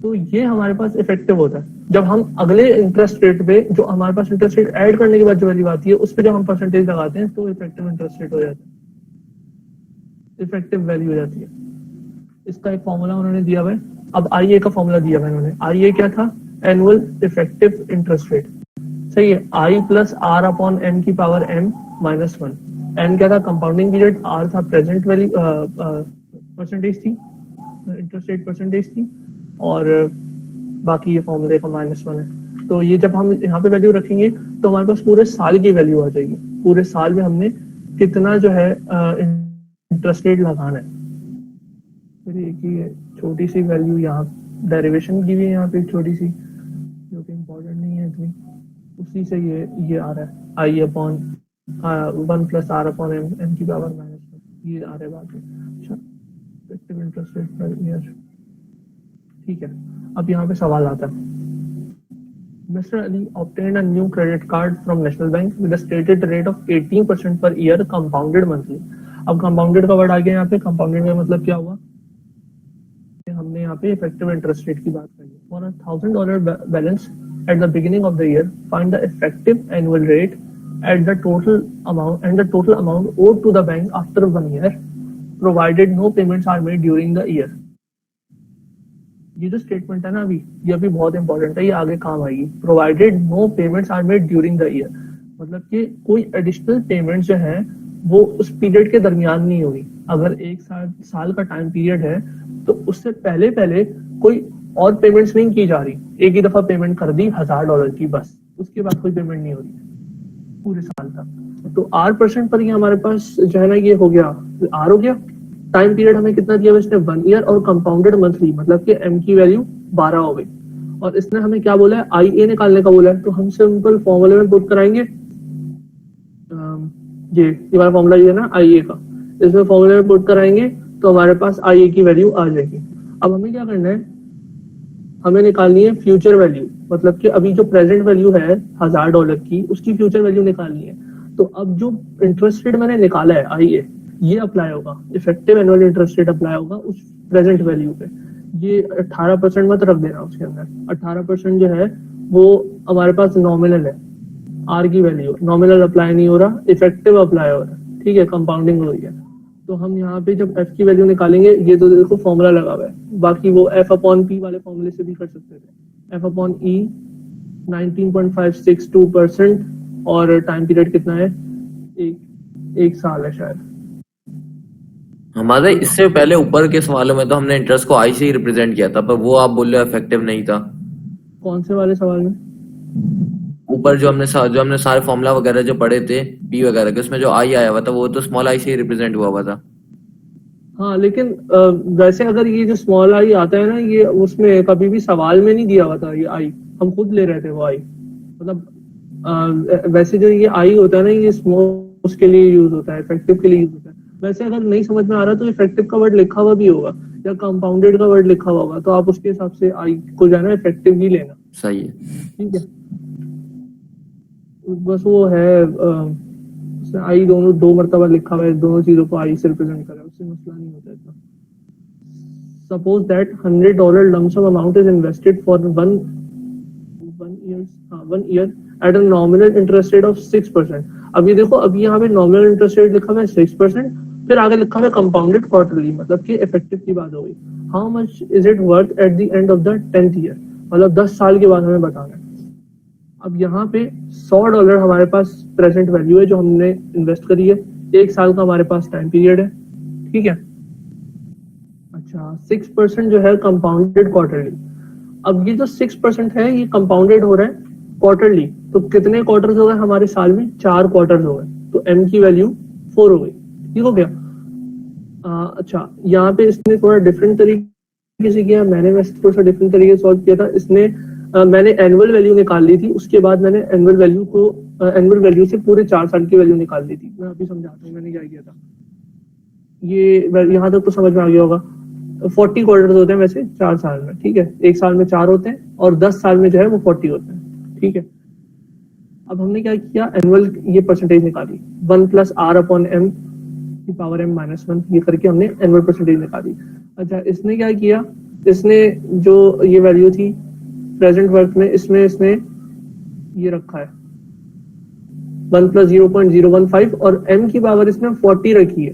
तो ये हमारे पास इफेक्टिव होता है। जब हम अगले इंटरेस्ट रेट पे जो हमारे पास इंटरेस्ट रेट ऐड करने के बाद जो वैल्यू आती है उस पे जब हम परसेंटेज लगाते हैं तो इफेक्टिव इंटरेस्ट रेट हो जाता है, इफेक्टिव वैल्यू हो जाती है। इसका एक फॉर्मूला उन्होंने दिया हुआ है। अब आईए का फॉर्मूला दिया हुआ है उन्होंने, आईए क्या था, एनुअल इफेक्टिव इंटरेस्ट रेट, सही है, आई प्लस आर अपॉन एम की पावर m -1, एन क्या था, कंपाउंडिंग पीरियड, आर था प्रेजेंट वैल्यू परसेंटेज थी, इंटरेस्ट रेट परसेंटेज थी, और बाकी ये फॉर्मूले का -1 है। तो ये जब हम यहाँ पे वैल्यू रखेंगे तो हमारे पास पूरे साल की वैल्यू आ जाएगी, पूरे साल में हमने कितना जो है इंटरेस्ट रेट लगाना है। फिर एक ही छोटी सी वैल्यू यहाँ डेरिवेशन की भी है, यहाँ पे एक छोटी सी जो कि इम्पोर्टेंट नहीं है इतनी, उसी से ये आ रहा है आई अपॉन 1 + r अपॉन m की पावर -1, ये आ रहा है बात में। अच्छा, effective interest rate per year, ठीक है। अब यहाँ पे सवाल आता है, Mr. Ali obtained a new credit card from National Bank with a stated rate of 18% per year compounded monthly। अब compounded का वर्ड आ गया यहाँ पे, compounded का मतलब क्या हुआ, हमने यहाँ पे इफेक्टिव इंटरेस्ट रेट की बात करी। For $1,000 balance at the beginning of the year, find the effective annual rate at the total amount owed to the bank after 1 year, provided no payments are made during the year। ये जो statement है ना अभी, ये अभी बहुत important है, ये आगे काम आएगी। Provided no payments are made during the year, मतलब कि कोई एडिशनल पेमेंट जो है वो उस पीरियड के दरमियान नहीं होगी। अगर एक साल का टाइम पीरियड है तो उससे पहले कोई और पेमेंट्स नहीं की जा रही, एक ही दफा पेमेंट कर दी $1000 की, बस उसके बाद कोई पेमेंट नहीं हो रही पूरे साल तक। तो R% पर ये हमारे पास जो है ना ये हो गया, R हो गया। टाइम पीरियड हमें कितना दिया इसने, 1 ईयर, और कंपाउंडेड मंथली मतलब कि m की वैल्यू 12 हो गई। और इसने हमें क्या बोला है, IA निकालने का बोला है, तो हम सिंपल फॉर्मूले में पुट कराएंगे। ये हमारा फॉर्मूला ये है ना IA का, इसमें फॉर्मूले में पुट कराएंगे तो हमारे पास IA की वैल्यू आ जाएगी। अब हमें क्या करना है, हमें निकालनी है फ्यूचर वैल्यू, मतलब कि अभी जो प्रेजेंट वैल्यू है $1000 की, उसकी फ्यूचर वैल्यू निकालनी है। तो अब जो इंटरेस्ट रेट मैंने निकाला है IA, ये अप्लाई होगा, effective annual interest rate apply होगा उस प्रेजेंट वैल्यू पे। ये 18% मत रख देना उसके अंदर, 18% जो है वो हमारे पास नॉमिनल है, आर की वैल्यू नॉमिनल अप्लाई नहीं हो रहा, इफेक्टिव अप्लाई हो रहा है, ठीक है, कंपाउंडिंग हो रही है। तो हम यहाँ पे जब एफ की वैल्यू निकालेंगे, ये तो देखो फॉर्मूला लगा हुआ है, बाकी वो एफ अपॉन पी वाले फॉर्मूले से भी कर सकते थे। एफ अपॉन ई 19.562%, और टाइम पीरियड कितना है, एक साल है शायद। हमारे इससे पहले ऊपर के सवालों में तो हमने इंटरेस्ट को आई से ही रिप्रेजेंट किया था, पर वो आप बोल रहे हो इफेक्टिव नहीं था। कौन से वाले सवाल में? ऊपर जो हमने सारे फॉर्मूला वगैरह जो पढ़े थे पी वगैरह के, उसमें जो आई आया हुआ था वो तो स्मॉल आई से ही रिप्रेजेंट हुआ था। हाँ, लेकिन वैसे अगर ये जो स्मॉल आई आता है ना, ये उसमें कभी भी सवाल में नहीं दिया हुआ था। ये आई हम खुद ले रहे थे, वो आई मतलब वैसे जो ये आई होता है ना, ये स्मॉल उसके लिए यूज होता है, इफेक्टिव के लिए यूज होता है। वैसे अगर नहीं समझ में आ रहा तो इफेक्टिव का वर्ड लिखा हुआ भी होगा या कंपाउंडेड का वर्ड लिखा हुआ होगा, तो आप उसके हिसाब से आई को जो है ना इफेक्टिव ही लेना। सही है, ठीक है, बस वो है आई दोनों 2 मरतबा लिखा हुआ है, दोनों चीजों को आई से रिप्रेजेंट कर रहा है, उससे मसला नहीं होता इतना। Suppose that $100 lump sum amount is invested for one year at a nominal interest rate of 6%। अब ये देखो, अभी यहाँ पे नॉमिनल इंटरेस्ट रेट लिखा हुआ है 6%, फिर आगे लिखा हुआ है कंपाउंडेड क्वार्टरली, मतलब कि इफेक्टिव की बात हो गई। How much is it worth eight the end of the 10th year, मतलब 10 साल के बाद हमें बताना है। अब यहाँ पे $100 हमारे पास प्रेजेंट वैल्यू है जो हमने इन्वेस्ट करी है, 1 साल का हमारे पास टाइम पीरियड है, ठीक है। अच्छा, 6% जो है कंपाउंडेड क्वार्टरली। अब ये जो 6% है ये कंपाउंडेड हो रहा है क्वार्टरली, तो कितने क्वार्टर्स हो गए हमारे साल में, 4 क्वार्टर्स हो गए, तो m की वैल्यू 4 हो गई, ठीक हो गया। अच्छा, यहाँ पे इसने थोड़ा डिफरेंट तरीके से किया, मैंने वैसे थोड़ा सा डिफरेंट तरीके से सॉल्व किया था। इसने मैंने एनुअल वैल्यू निकाल ली थी, उसके बाद मैंने एनुअल वैल्यू से पूरे 4 साल की वैल्यू निकाल ली थी। मैं अभी समझाता हूँ मैंने क्या किया था। ये यहाँ तक तो समझ में आ गया होगा। 40 क्वार्टर्स होते हैं वैसे 4 साल में, ठीक है, 1 साल में 4 होते हैं और 10 साल में जो है वो 40 होते हैं, ठीक है। अब हमने क्या किया, एनुअल ये परसेंटेज निकाली, 1 + r अपॉन m की पावर m-1, ये करके हमने एनुअल परसेंटेज निकाली। अच्छा, इसने क्या किया, इसने जो ये वैल्यू थी प्रेजेंट वर्थ में, इसमें इसने ये रखा है 1 + 0.015 और m की पावर इसने 40 रखी है।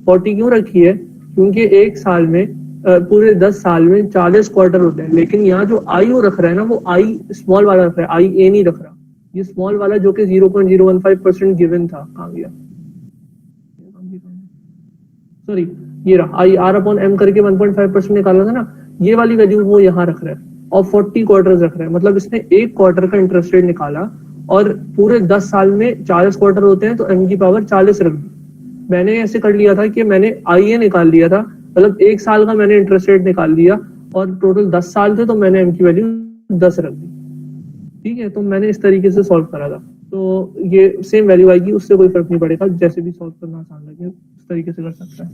40 क्यों रखी है, क्योंकि एक साल में पूरे 10 साल में 40 क्वार्टर होते हैं, लेकिन यहाँ जो आई वो रख रहा है ना, वो आई स्मॉल वाला रख रहा है, आई ए नहीं रख रहा। ये स्मॉल वाला जो कि 0.015% गिवन था, कहाँ गया, सॉरी, ये रहा आई आर अपॉन एम करके 1.5% निकाला था ना, ये वाली वैल्यू वो यहाँ रख रहा है और 40 क्वार्टर्स रख रहा है। मतलब इसने एक क्वार्टर का इंटरेस्ट रेट निकाला और पूरे 10 साल में 40 क्वार्टर होते हैं, तो एम की पावर 40 रख दी। मैंने ऐसे कर लिया था कि मैंने आई ए निकाल लिया था, मतलब एक साल का मैंने इंटरेस्ट रेट निकाल लिया और टोटल 10 साल थे, तो मैंने एम की वैल्यू 10 रख दी। ठीक है, तो मैंने इस तरीके से सॉल्व करा था। तो ये सेम वैल्यू आएगी, उससे कोई फर्क नहीं पड़ेगा, जैसे भी सॉल्व करना आसान लगे उस तरीके से कर सकता है।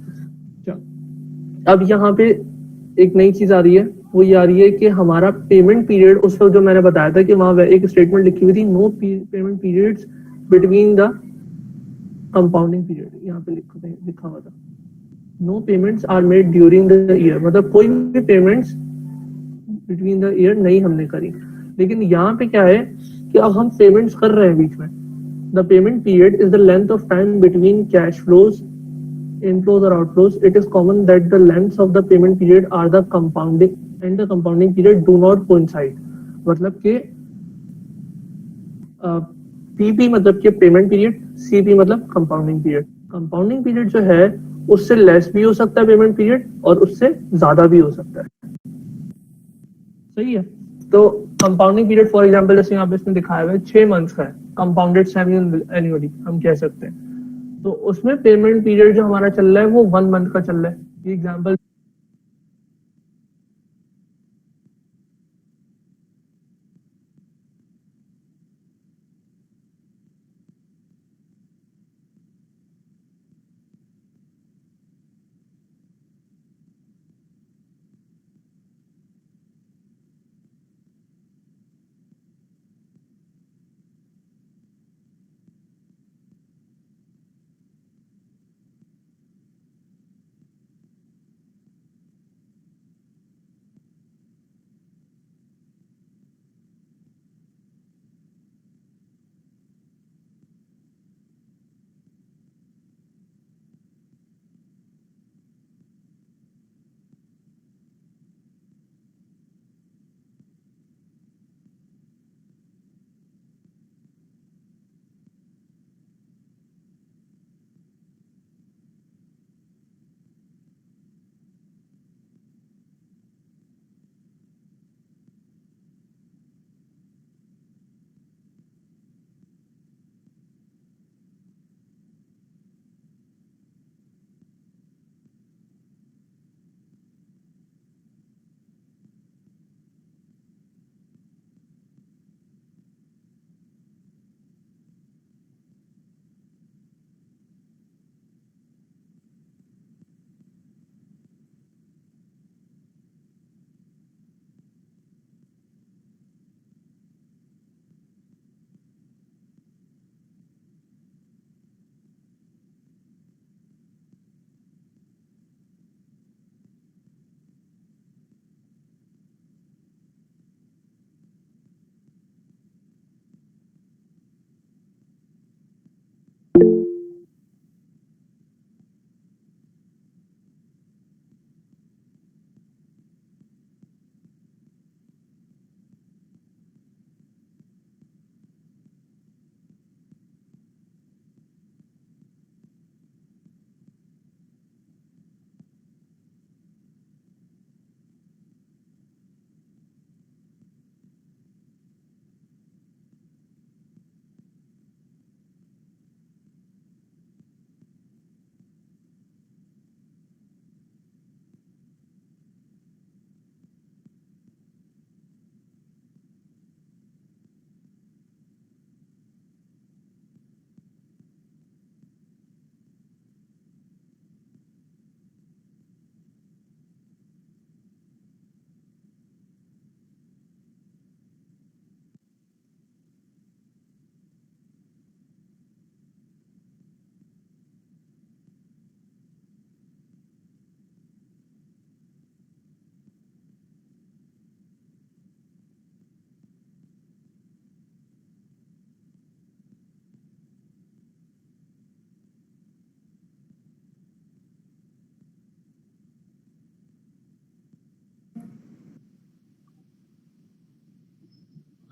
चलो, अब यहाँ पे एक नई चीज आ रही है, वो ये आ रही है कि हमारा पेमेंट पीरियड, उस वक्त जो मैंने बताया था कि वहां एक स्टेटमेंट लिखी हुई थी, no payment periods between the compounding period, यहाँ पे लिखा हुआ था no payments are made during the year, मतलब कोई भी पेमेंट्स बिटवीन द ईयर नहीं हमने करी। लेकिन यहाँ पे क्या है कि अब हम पेमेंट्स कर रहे हैं बीच में। The payment period is the length of time between cash flows, inflows or outflows. It is common that the lengths of the payment period are the compounding and the compounding period do not coincide. मतलब कि PP मतलब कि payment period, CP मतलब compounding period. Compounding period जो है उससे less भी हो सकता है पेमेंट पीरियड और उससे ज्यादा भी हो सकता है। सही है, तो कंपाउंडिंग पीरियड फॉर एग्जांपल जैसे यहाँ पे इसमें दिखाया हुआ है 6 मंथ्स का है, कंपाउंडेड सेमी एनुअली हम कह सकते हैं। तो उसमें पेमेंट पीरियड जो हमारा चल रहा है वो 1 मंथ का चल रहा है। ये एग्जांपल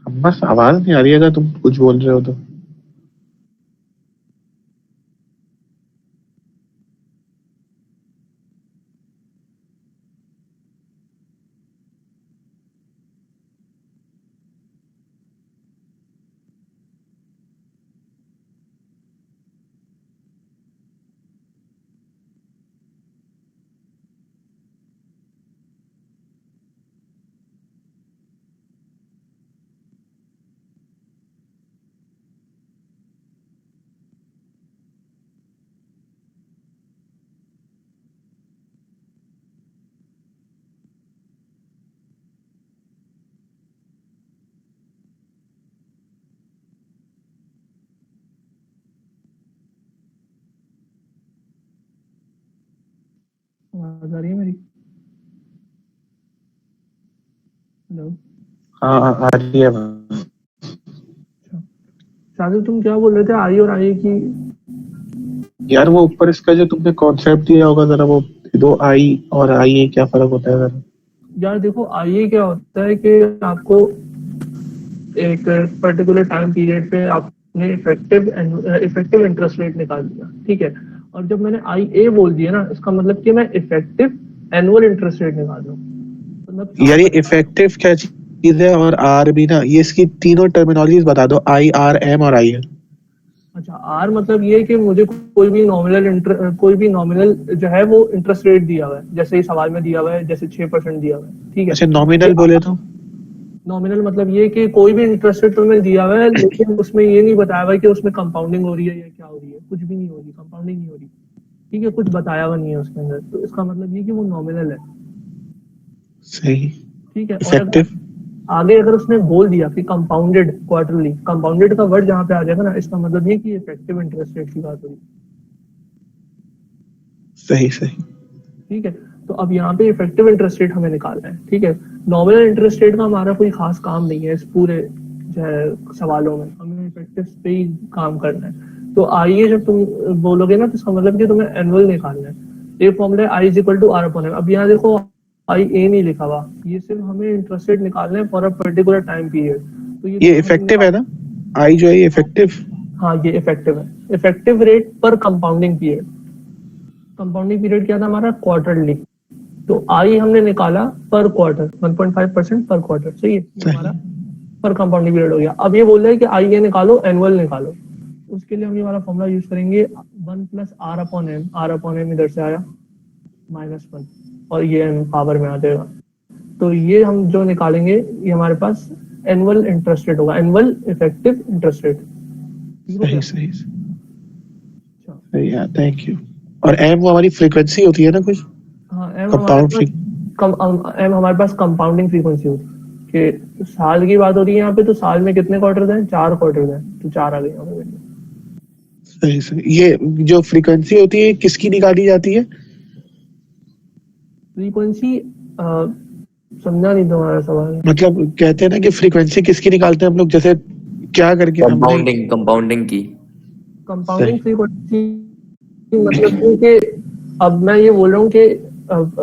बस आवाज नहीं आ रही है अगर तुम कुछ बोल रहे हो तो। आवाज आ रही है मेरी? हेलो। हाँ आ रही है आवाज। अच्छा, शादी तुम क्या बोल रहे थे आई और आई की? यार वो ऊपर इसका जो तुमने कॉन्सेप्ट दिया होगा जरा वो दो, आई और आई ए क्या फर्क होता है जरा? यार देखो, आई क्या होता है कि आपको एक पर्टिकुलर टाइम पीरियड पे आपने इफेक्टिव इंटरेस्ट रेट निकाल दिया, ठीक है। और जब मैंने आई ए बोल दिया ना, इसका मतलब कि मैं इफेक्टिव एनुअल इंटरेस्ट रेट निकाल रहा हूँ, मतलब यार ये इफेक्टिव क्या चीज है और आर भी ना, ये इसकी तीनों टर्मिनोलॉजीज बता दो, आई आर एम और आई एल। अच्छा, आर मतलब ये कि मुझे कोई भी नॉमिनल जो है वो इंटरेस्ट रेट दिया हुआ है, जैसे इस सवाल में दिया हुआ है, जैसे 6% दिया हुआ है, ठीक है। अच्छा नॉमिनल बोले तो? नॉमिनल मतलब ये कि कोई भी इंटरेस्ट रेट तुम्हें दिया हुआ है, लेकिन उसमें ये नहीं बताया हुआ है कि उसमें कंपाउंडिंग हो रही है या क्या हो रही है, कुछ भी नहीं हो रही, कंपाउंडिंग नहीं हो रही, ठीक है, कुछ बताया हुआ नहीं है उसके अंदर, तो इसका मतलब ये कि वो नॉमिनल है, सही। ठीक है। और अगर इफेक्टिव। आगे अगर उसने बोल दिया कि कंपाउंडेड क्वार्टरली, कंपाउंडेड का वर्ड जहाँ पे आ जाएगा ना, इसका मतलब ये कि इफेक्टिव इंटरेस्ट रेट की बात हो रही है, सही सही। ठीक है। तो अब यहाँ पे इफेक्टिव इंटरेस्ट रेट हमें निकालना है, ठीक है। नॉमिनल इंटरेस्ट रेट का हमारा कोई खास काम नहीं है इस पूरे जो है सवालों में, हमें इफेक्टिव पे ही काम करना है। तो आइए, जब तुम बोलोगे ना तो इसका मतलब कि तुम्हें एनुअल निकालना है। ये formula I is equal to R upon M. अब यहाँ देखो आई ए नहीं लिखा हुआ, ये सिर्फ हमें इंटरेस्ट रेट निकालना है for a particular time period. तो ये इफेक्टिव है ना? आई जो है ये इफेक्टिव? हाँ, ये इफेक्टिव है, इफेक्टिव रेट पर कंपाउंडिंग पीरियड। कंपाउंडिंग पीरियड क्या था हमारा? क्वार्टरली। तो आई हमने निकाला पर क्वार्टर, 1.5% पर क्वार्टर, सही है, ये हमारा पर कंपाउंडिंग पीरियड हो गया। अब ये बोल रहा है कि आई ए निकालो, एनुअल निकालो। उसके लिए हम ये वाला फॉर्मूला यूज करेंगे, 1 plus R upon M. R upon M इधर से आया -1 और ये एम पावर में आ जाएगा। तो ये हम जो निकालेंगे ये हमारे पास एनुअल इंटरेस्ट रेट होगा, एनुअल इफेक्टिव इंटरेस्ट रेट। सही सही सही है, थैंक यू। और एम वो हमारी फ्रीक्वेंसी होती है ना कुछ? हाँ, एम हमारे पास कंपाउंडिंग फ्रीक्वेंसी होती है कि साल की बात हो रही है यहाँ पे, तो साल में कितने क्वार्टर हैं? 4 क्वार्टर हैं, तो 4 आ गए यहाँ पे। सही सही। ये जो फ्रीक्वेंसी होती है किसकी निकाली जाती है? फ्रीक्वेंसी समझा नहीं तुम्हारा सवाल। मतलब कहते हैं ना कि फ्रीक्वेंसी किसकी निकालते हैं हम लोग, जैसे क्या करके हमने कंपाउंडिंग की। कंपाउंडिंग फ्रीक्वेंसी मतलब कि अब मैं ये बोल रहा हूँ कि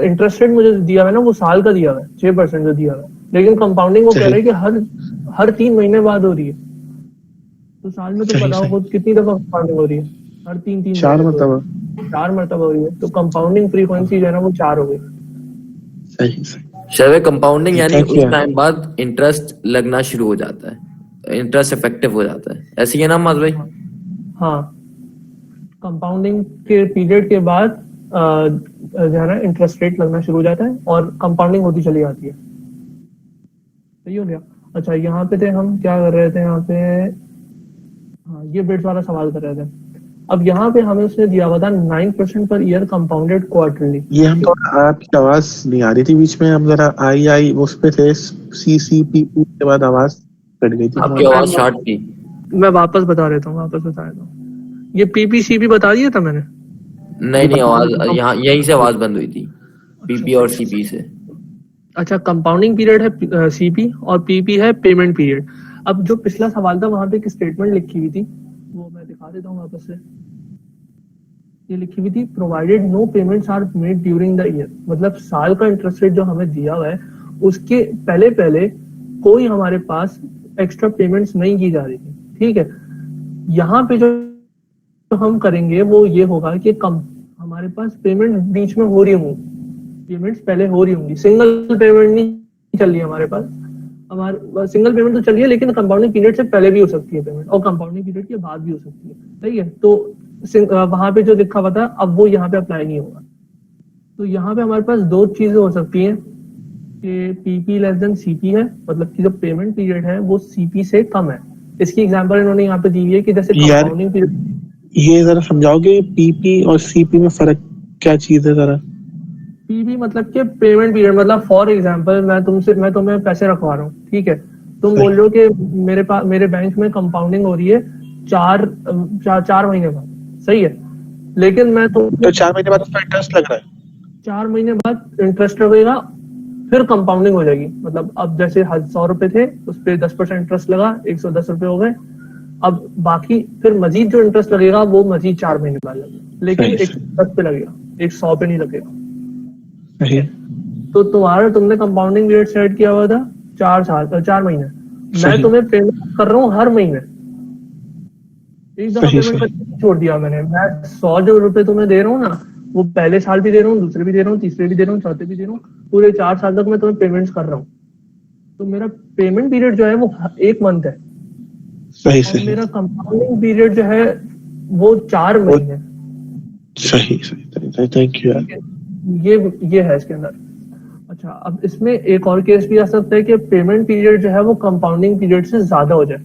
इंटरेस्ट रेट मुझे दिया हुआ है ना, वो साल का दिया हुआ है, 6% जो दिया हुआ है, लेकिन कंपाउंडिंग वो कह रहे हैं कि हर 3 महीने बाद हो रही है। तो साल में तो बताओ खुद कितनी दफा कंपाउंडिंग हो रही है? हर 3 4 मरतबा। 4 मरतबा हो रही है, तो कंपाउंडिंग फ्रीक्वेंसी जो है ना वो 4 हो गई। सही सही। शर्वे कंपाउंडिंग यानी Thank उस you. टाइम बाद इंटरेस्ट लगना शुरू हो जाता है, इंटरेस्ट इफेक्टिव हो जाता है, ऐसे ही है ना माज भाई? हाँ, कंपाउंडिंग के पीरियड के बाद जो है ना इंटरेस्ट रेट लगना शुरू हो जाता है और कंपाउंडिंग होती चली जाती है। सही हो गया। अच्छा, यहाँ पे थे हम, क्या कर रहे थे यहाँ पे? हाँ, ये बिट्स वाला सवाल कर रहे थे। अब यहाँ पे हमें उसने दिया हुआ था 9% पर ईयर कंपाउंडेड क्वार्टरली। ये हम तो, आपकी आवाज नहीं आ रही थी बीच में, हम जरा आई आई उस पे थे, सी सी पी यू के बाद आवाज कट गई थी। आपकी आवाज शॉर्ट थी। मैं वापस बता देता हूँ, ये पीपीसीबी बता दिया था मैंने। नहीं, आवाज यहाँ यहीं से आवाज बंद हुई थी, पीपी और सीपी से। अच्छा, कंपाउंडिंग पीरियड है सीपी और पीपी है पेमेंट पीरियड। अब जो पिछला सवाल था वहां पे एक स्टेटमेंट लिखी हुई थी, वो मैं दिखा देता हूँ वापस से। ये लिखी हुई थी, provided no payments are made during the year. मतलब साल का इंटरेस्ट रेट जो हमें दिया हुआ है उसके पहले कोई हमारे पास एक्स्ट्रा पेमेंट्स नहीं की जा रही थी, ठीक है। यहाँ पे जो हम करेंगे वो ये होगा कि हमारे पास पेमेंट बीच में हो रही होंगी, पेमेंट्स पहले हो रही होंगी, सिंगल पेमेंट नहीं चल रही है हमारे पास। हमारे सिंगल पेमेंट तो चलिए, लेकिन कंपाउंडिंग पीरियड से पहले भी हो सकती है पेमेंट और कंपाउंडिंग पीरियड के बाद भी हो सकती है, सही है। तो वहां पे जो लिखा हुआ था अब वो यहाँ पे अप्लाई नहीं होगा। तो यहाँ पे हमारे पास 2 चीजें हो सकती हैं कि पीपी लेस देन सीपी है, मतलब कि जो पेमेंट पीरियड है वो सीपी से कम है। इसकी एग्जांपल इन्होंने यहाँ पे दी हुई है कि जैसे कंपाउंडिंग पीरियड। ये जरा समझाओगे पीपी और सीपी में फर्क क्या चीज है जरा? पीपी मतलब कि पेमेंट पीरियड, मतलब फॉर एग्जांपल मैं तुम्हें पैसे रखवा रहा हूँ, ठीक है। तुम बोल रहे हो कि मेरे बैंक में कंपाउंडिंग हो रही है 4 महीने बाद, सही है, लेकिन मैं तो 4 महीने बाद उसका इंटरेस्ट लग रहा है? 4 महीने बाद इंटरेस्ट लगेगा, फिर कंपाउंडिंग हो जाएगी। मतलब अब जैसे 100 रुपए थे, उस पर 10% इंटरेस्ट लगा, 110 रुपए हो गए। अब बाकी फिर मजीद जो इंटरेस्ट लगेगा वो मजीद 4 महीने बाद लगेगा, लेकिन सही, 110 पे लगेगा, 100 पे नहीं लगेगा। सही, तो तुमने कंपाउंडिंग पीरियड सेट किया हुआ था 4 महीने। मैं सही। तुम्हें पेमेंट कर रहा हूँ हर महीने, एक दफा सही, पेमेंट सही। करके छोड़ दिया मैंने। मैं 100 जो रुपए तुम्हें दे रहा हूँ ना, वो पहले साल भी दे रहा हूँ, दूसरे भी दे रहा हूँ, तीसरे भी दे रहा हूँ, चौथे भी दे रहा हूँ, पूरे 4 साल तक मैं तुम्हें पेमेंट्स कर रहा हूँ। तो मेरा पेमेंट पीरियड जो है वो 1 मंथ है, सही, और सही, मेरा कंपाउंडिंग पीरियड जो है वो 4 महीने। सही, सही, सही, सही, थैंक यू यार। ये है इसके अंदर। अच्छा, अब इसमें एक और केस भी आ सकता है कि पेमेंट पीरियड जो है वो कंपाउंडिंग पीरियड से ज्यादा हो जाए।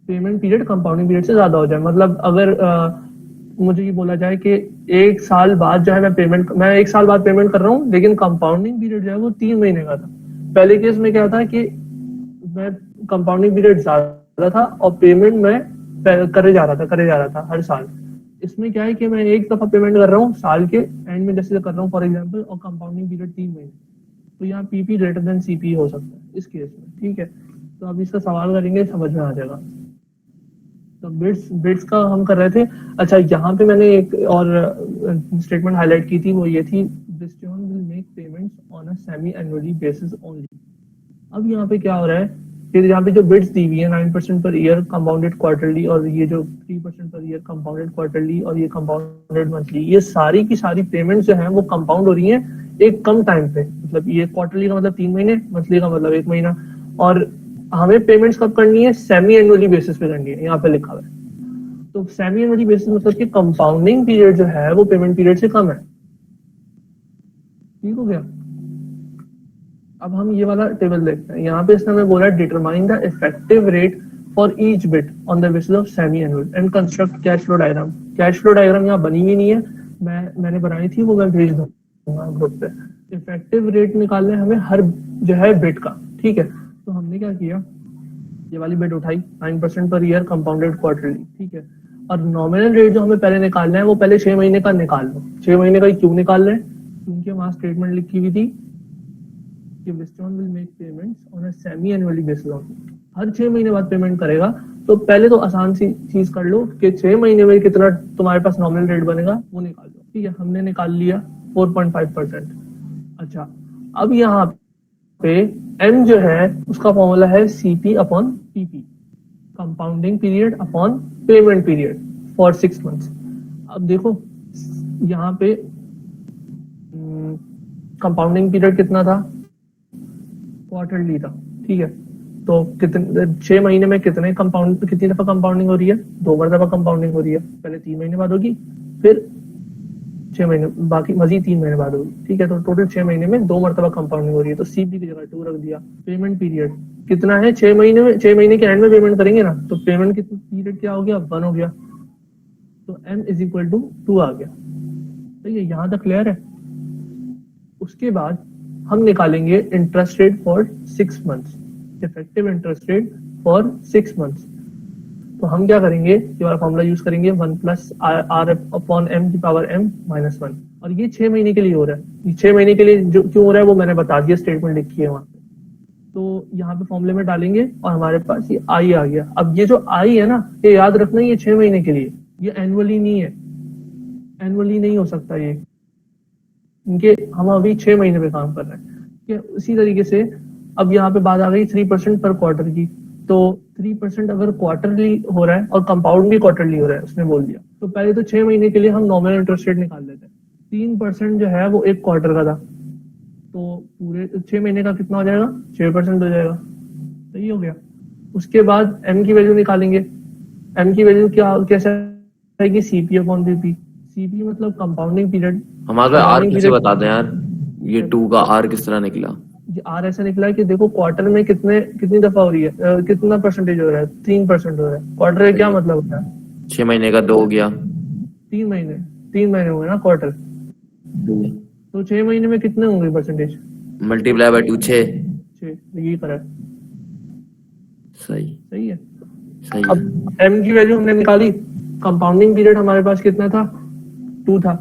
पेमेंट पीरियड कंपाउंडिंग पीरियड से ज्यादा हो जाए, मतलब अगर मुझे ये बोला जाए कि 1 साल बाद जो है मैं 1 साल बाद पेमेंट कर रहा हूँ, लेकिन कंपाउंडिंग पीरियड जो है वो 3 महीने का था। पहले केस में क्या था कि मैं कंपाउंडिंग पीरियड ज्यादा था और पेमेंट मैं करे जा रहा था हर साल। इसमें क्या है कि मैं एक दफा पेमेंट कर रहा हूँ साल के एंड में जैसे कर रहा हूँ फॉर एग्जांपल, और कंपाउंडिंग पीरियड 3 महीने। तो यहाँ पीपी ग्रेटर देन सीपी हो सकता है इस केस में, ठीक है। तो अब इसका सवाल करेंगे, समझ में आ जाएगा। तो बिट्स का हम कर रहे थे। अच्छा, यहाँ पे मैंने एक और स्टेटमेंट हाईलाइट की थी, वो ये थी, Visteon will make payments on a semi-annually basis only। अब यहाँ पे क्या हो रहा है कि यहाँ पे जो बिट्स दी हुई है 9% पर ईयर कंपाउंडेड क्वार्टरली, और ये जो 3% पर ईयर कंपाउंडेड क्वार्टरली, और ये कंपाउंडेड मंथली, ये सारी की सारी पेमेंट्स जो है वो कंपाउंड हो रही है एक कम टाइम पे। मतलब ये क्वार्टरली का मतलब 3 महीने, मंथली का मतलब 1 महीना। और हमें पेमेंट्स कब करनी है? सेमी एनुअली बेसिस पे करनी है, यहाँ पे लिखा हुआ है। तो सेमी एनुअली बेसिस मतलब कि कंपाउंडिंग पीरियड जो है वो पेमेंट पीरियड से कम है। ठीक हो गया। अब हम ये वाला टेबल देखते हैं। यहाँ पे इसने हमें बोला determine the effective rate for each bit on the basis of semi annual and construct cash flow diagram. Cash flow diagram यहाँ बनी हुई नहीं है, मैंने बनाई थी, वो मैं भेज दूंगा ग्रुप पे। इफेक्टिव रेट निकालना है हमें हर जो है बिट का, ठीक है। तो हमने क्या किया, ये वाली बिट उठाई 9% पर ईयर कंपाउंडेड क्वार्टरली, ठीक है। और नॉमिनल रेट जो हमें पहले निकालना है वो पहले 6 महीने का निकाल लो। 6 महीने का क्यों निकाल रहे हैं? क्योंकि वहां स्टेटमेंट लिखी हुई थी कि Visteon will make payments on a semi-annually basis only। हर 6 महीने बाद पेमेंट करेगा। तो पहले तो आसान सी चीज कर लो कि 6 महीने में कितना तुम्हारे पास नॉमिनल रेट बनेगा वो निकाल लो, ठीक है। हमने निकाल लिया 4.5%। अच्छा, अब यहाँ पे M जो है उसका फॉर्मूला है CP upon PP, compounding period upon payment period for 6 months. अब देखो यहाँ पे कंपाउंडिंग पीरियड कितना था? क्वार्टरली था, ठीक है। तो कितने 6 महीने में कितनी दफा कंपाउंडिंग हो रही है? 2 दफा कंपाउंडिंग हो रही है। पहले 3 महीने बाद होगी, फिर 6 महीने, बाकी मजीद 3 महीने बाद होगी, ठीक है। तो टोटल 6 महीने में 2 मरतबा कंपाउंडिंग हो रही है। तो सीपी की जगह 2 रख दिया। पेमेंट पीरियड कितना है? 6 महीने में, 6 महीने के एंड में पेमेंट करेंगे ना, तो पेमेंट की पीरियड क्या हो गया? 1 हो गया। तो M इज इक्वल टू 2 आ गया। तो ये यहाँ तक क्लियर है। उसके बाद हम निकालेंगे interest rate for 6 months, effective interest rate for 6 months. तो हम क्या करेंगे, ये वाला फॉर्मूला यूज करेंगे 1 प्लस आर अपॉन एम की पावर m माइनस 1। और ये 6 महीने के लिए हो रहा है। ये 6 महीने के लिए जो क्यों हो रहा है वो मैंने बता दिया, स्टेटमेंट लिखी है वहां पे। तो यहाँ पे फॉर्मूले में डालेंगे और हमारे पास ये आई आ गया। अब ये जो आई है ना, ये याद रखना, ये 6 महीने के लिए, ये एनुअली नहीं है, एनुअली नहीं हो सकता ये, क्योंकि हम अभी 6 महीने पे काम कर रहे हैं। उसी तरीके से अब यहाँ पे बात आ गई 3% पर क्वार्टर की। तो 3% अगर क्वार्टरली हो रहा है और कंपाउंड भी क्वार्टरली हो रहा है, उसने बोल दिया, तो पहले तो 6 महीने के लिए हम नॉमिनल इंटरेस्ट रेट निकाल लेते हैं। 3% जो है वो एक क्वार्टर का था, तो पूरे 6 महीने का कितना हो जाएगा? 6% हो जाएगा। सही हो गया। उसके बाद एम की वैल्यू निकालेंगे। एम की वैल्यू कैसे आएगी? CP upon PP. सीपी मतलब कंपाउंडिंग पीरियड। हमारा आर कैसे बता दें यार, ये 2 का आर किस तरह निकला? आर ऐसा निकला है कि देखो क्वार्टर में कितनी दफा हो रही है, कितना परसेंटेज हो रहा है? 3% हो रहा है। क्वार्टर का क्या मतलब होता है? 6 महीने का 2 हो गया, 3 महीने हुए ना क्वार्टर, तो 6 महीने में कितने होंगे परसेंटेज? Multiply by 2 6। यही करा है। सही सही है। सही है। अब एम की वैल्यू हमने निकाली। कंपाउंडिंग पीरियड हमारे पास कितना था? 2 था,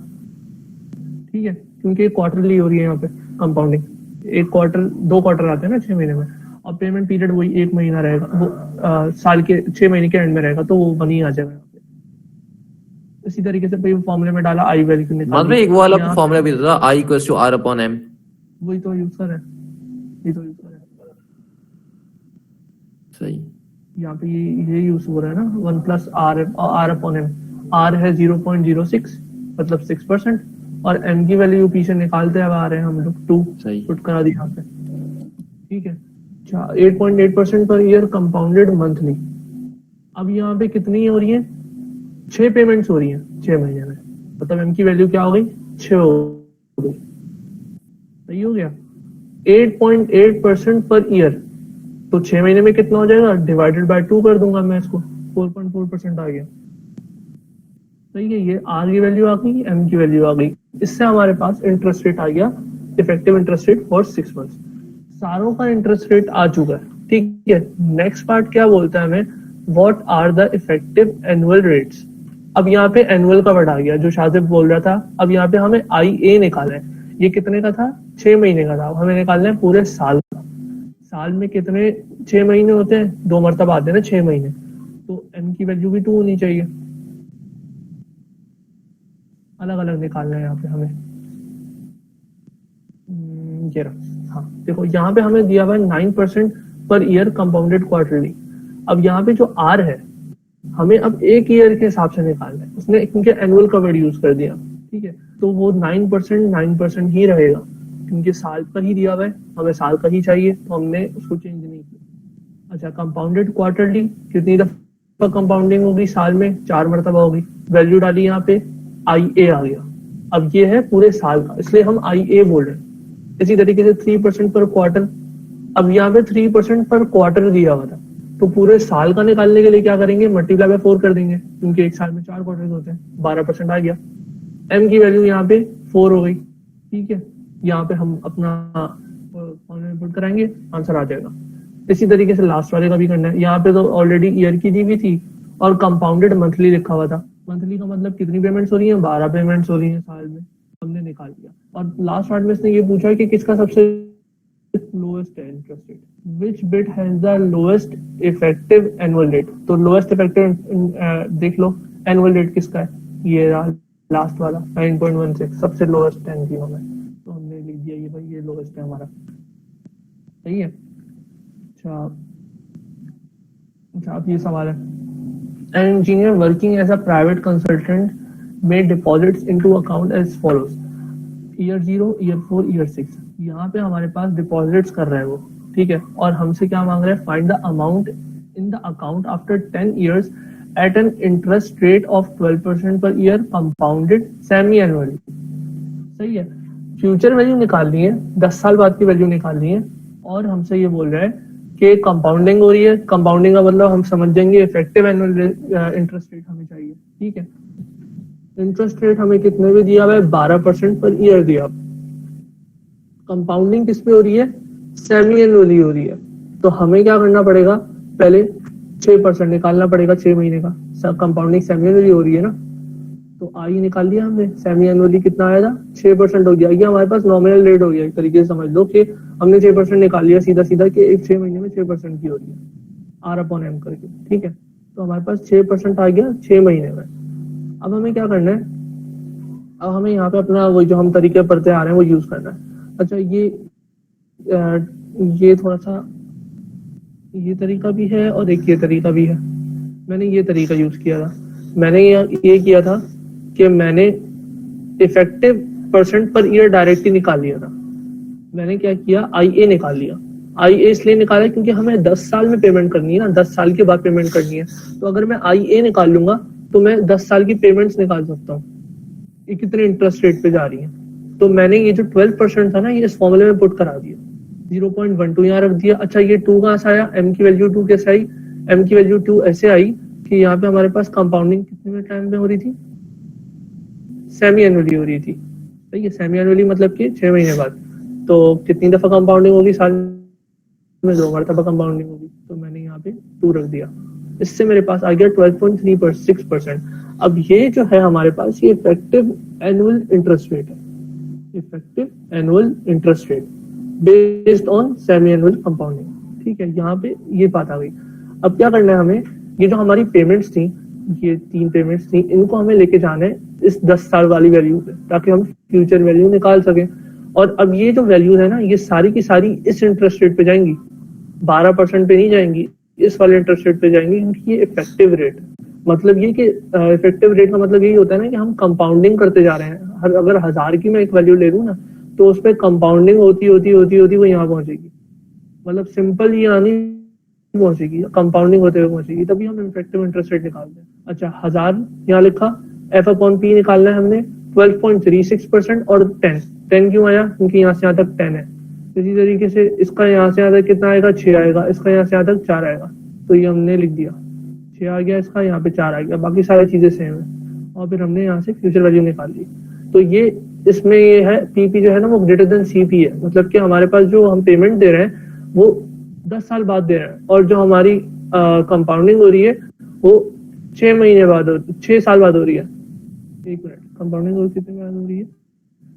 ठीक है, क्योंकि क्वार्टरली हो रही है यहाँ पे कंपाउंडिंग, एक क्वार्टर 2 क्वार्टर आते हैं ना 6 महीने में, और पेमेंट पीरियड वही 1 महीना रहेगा, वो साल के 6 महीने के एंड में रहेगा, तो वो बनी आ जाएगा यहाँ पे। इसी तरीके से फॉर्मूले में डाला आई वैल्यू निकाल मतलब एक वो वाला यहाँ फॉर्मूला भी था I equals to R upon M। वही तो यूजर है, ये तो यूजर है, सही। यहाँ पे ये यूज हो रहा है ना 1 plus R upon M. R है 0.06 मतलब 6%, और एम की वैल्यू पीछे निकालते हुए आ रहे हैं हम लोग 2 सही। पुट करा दिया यहाँ पे, ठीक है। 8.8% पर ईयर कंपाउंडेड मंथली। अब यहाँ पे कितनी हो रही है, 6 पेमेंट्स हो रही हैं 6 महीने में, मतलब एम की वैल्यू क्या हो गई, 6 हो गई, सही हो गया। 8.8% पर ईयर, तो 6 महीने में कितना हो जाएगा, डिवाइडेड बाय 2 कर दूंगा मैं इसको, 4.4% आ गया, सही है। ये आर की वैल्यू आ गई, एम की वैल्यू आ गई, इससे हमारे पास इंटरेस्ट रेट आ गया, effective interest rate for 6 months. सारों का इंटरेस्ट रेट आ चुका है, ठीक है। नेक्स्ट पार्ट क्या बोलता है हमें, what are the effective annual rates. अब यहाँ पे एनुअल का वर्ड आ गया, जो शाजिब बोल रहा था। अब यहाँ पे हमें IA निकालना है, ये कितने का था, 6 महीने का था, हमें निकालना है पूरे साल का। साल में कितने 6 महीने होते हैं, 2 मरतबा आते हैं ना 6 महीने, तो एम की वैल्यू भी 2 होनी चाहिए। अलग अलग निकालना है यहाँ पे हमें, ये रहा। हाँ देखो यहाँ पे हमें दिया हुआ है 9% पर ईयर कंपाउंडेड क्वार्टरली। अब यहाँ पे जो आर है हमें अब एक ईयर के हिसाब से निकालना है, उसने क्योंकि एनुअल का वर्ड यूज कर दिया, ठीक है, तो वो 9% ही रहेगा, क्योंकि साल का ही दिया हुआ है, हमें साल का ही चाहिए, तो हमने उसको चेंज नहीं किया। अच्छा, कंपाउंडेड क्वार्टरली, कितनी दफा कंपाउंडिंग होगी साल में, 4 मरतबा होगी। वैल्यू डाली यहाँ पे, IA आ गया। अब ये है पूरे साल का, इसलिए हम IA बोल रहे हैं। इसी तरीके से 3% पर क्वार्टर, अब यहाँ पे 3% पर क्वार्टर दिया हुआ था, तो पूरे साल का निकालने के लिए क्या करेंगे, मल्टीप्लाई बाय 4 कर देंगे, क्योंकि एक साल में 4 क्वार्टर होते हैं, 12% आ गया। एम की वैल्यू यहाँ पे 4 हो गई, ठीक है। यहाँ पे हम अपना फॉर्मूला इनपुट कराएंगे, आंसर आ जाएगा। इसी तरीके से लास्ट वाले का भी करना है। यहाँ पे तो ऑलरेडी ईयर की दी हुई थी और कंपाउंडेड मंथली लिखा हुआ था। मंथली का मतलब कितनी पेमेंट्स हो रही है, 12 पेमेंट्स हो रही है साल में, हमने निकाल लिया। और लास्ट पार्ट में इसने ये पूछा कि किसका सबसे लोएस्ट है interest rate, which bit has the lowest effective annual rate. तो लोएस्ट इफेक्टिव देख लो एनुअल रेट किसका है, ये रहा लास्ट वाला 9.16, सबसे लोएस्ट 10 तीनों में, तो हमने लिख दिया ये भाई ये लोएस्ट है हमारा, सही है। अच्छा अब ये सवाल है, an engineer working as a private consultant made deposits into account as follows, year 0, year 4, year 6। यहाँ पे हमारे पास डिपॉजिट्स कर रहा है वो, ठीक है, और हमसे क्या मांग रहा है, find the amount in the account after 10 years at an interest rate of 12% per year compounded semi annually। सही है, फ्यूचर वैल्यू निकालनी है, 10 साल बाद की वैल्यू निकालनी है, और हमसे ये बोल रहा है कि कंपाउंडिंग हो रही है। कंपाउंडिंग का मतलब हम समझ जाएंगे इफेक्टिव एनुअल इंटरेस्ट रेट हमें चाहिए, ठीक है। इंटरेस्ट रेट हमें कितने में दिया हुआ है, 12% पर ईयर दिया। कंपाउंडिंग किस पे हो रही है, सेमी एनुअली हो रही है, तो हमें क्या करना पड़ेगा, पहले 6% निकालना पड़ेगा 6 महीने का। कंपाउंडिंग सेमी एनुअली हो रही है ना, तो आई निकाल लिया हमने, सेमी एनुअली कितना आया था, 6% हो गया। ये हमारे पास नॉमिनल रेट हो गया, एक तरीके से समझ लो कि हमने 6% निकाल लिया सीधा सीधा, कि एक 6 महीने में 6% की हो रही है R/M करके, ठीक है। तो हमारे पास 6% आ गया 6 महीने में। अब हमें क्या करना है, अब हमें यहाँ पे अपना वो जो हम तरीके पढ़ते आ रहे हैं वो यूज करना है। अच्छा ये थोड़ा सा ये तरीका भी है और एक ये तरीका भी है। मैंने ये तरीका यूज किया था, मैंने ये किया था कि मैंने effective percent per year directly निकाल लिया था। मैंने क्या किया, IA निकाल लिया। IA इसलिए निकाला क्योंकि हमें 10 साल में पेमेंट करनी है ना, 10 साल के बाद पेमेंट करनी है, तो अगर मैं IA निकाल लूंगा तो मैं 10 साल की पेमेंट्स निकाल सकता हूँ, ये कितने इंटरेस्ट रेट पे जा रही है। तो मैंने ये जो 12% था ना, ये इस फॉर्मूले में पुट करा दिया, 0.12 यहाँ रख दिया। अच्छा ये 2 कहाँ से आया, M की वैल्यू 2 कैसे आई, M की वैल्यू 2 ऐसे आई कि यहाँ पे हमारे पास कंपाउंडिंग कितने टाइम में हो रही थी, सेमी एनुअली हो रही थी, सही है। सेमी एनुअली मतलब कि 6 महीने बाद, तो कितनी दफा कंपाउंडिंग होगी साल में, 2 मरतबा कंपाउंडिंग होगी, तो मैंने यहाँ पे 2 रख दिया। इससे मेरे पास आ गया 12.36%। अब ये जो है हमारे पास, ये इफेक्टिव एनुअल इंटरेस्ट रेट है, effective annual interest rate based on semi annual compounding. ठीक है, यहाँ पे ये बात आ गई। अब क्या करना है हमें, ये जो हमारी पेमेंट्स थी, ये 3 पेमेंट्स थी, इनको हमें लेके जाना है इस 10 साल वाली वैल्यू पे, ताकि हम फ्यूचर वैल्यू निकाल सकें। और अब ये जो वैल्यू है ना, ये सारी की सारी इस इंटरेस्ट रेट पे जाएंगी, 12% पे नहीं जाएंगी, इस वाले इंटरेस्ट रेट पे जाएंगी, क्योंकि ये इफेक्टिव रेट। मतलब ये कि इफेक्टिव रेट का मतलब यही होता है ना कि हम कंपाउंडिंग करते जा रहे हैं। अगर 1000 की मैं एक वैल्यू ले लूँ ना, तो उस पर कंपाउंडिंग होती होती होती होती वो यहाँ पहुंचेगी। मतलब सिंपल ये आनी पहुंचेगी, कंपाउंडिंग होते हुए पहुंचेगी, तभी हम इफेक्टिव इंटरेस्ट रेट निकालते हैं। अच्छा, 1000 यहाँ लिखा, F/P निकालना है हमने 12.36% और 10 क्यों आया, क्योंकि यहाँ से यहाँ तक 10 है। इसी तरीके से इसका यहाँ से यहाँ तक कितना आएगा, 6 आएगा, इसका यहाँ से यहाँ तक 4 आएगा, तो ये हमने लिख दिया, 6 आ गया, इसका यहाँ पे 4 आ गया, बाकी सारी चीजें सेम है। और फिर हमने यहाँ से फ्यूचर वैल्यू निकाल ली। तो ये इसमें ये है, पीपी जो है ना वो ग्रेटर देन सीपी है, मतलब कि हमारे पास जो हम पेमेंट दे रहे हैं वो 10 साल बाद दे रहे हैं, और जो हमारी कंपाउंडिंग हो रही है वो 6 महीने बाद 6 साल बाद हो रही है। एक मिनट, कंपाउंडिंग और कितने बाद हो रही है,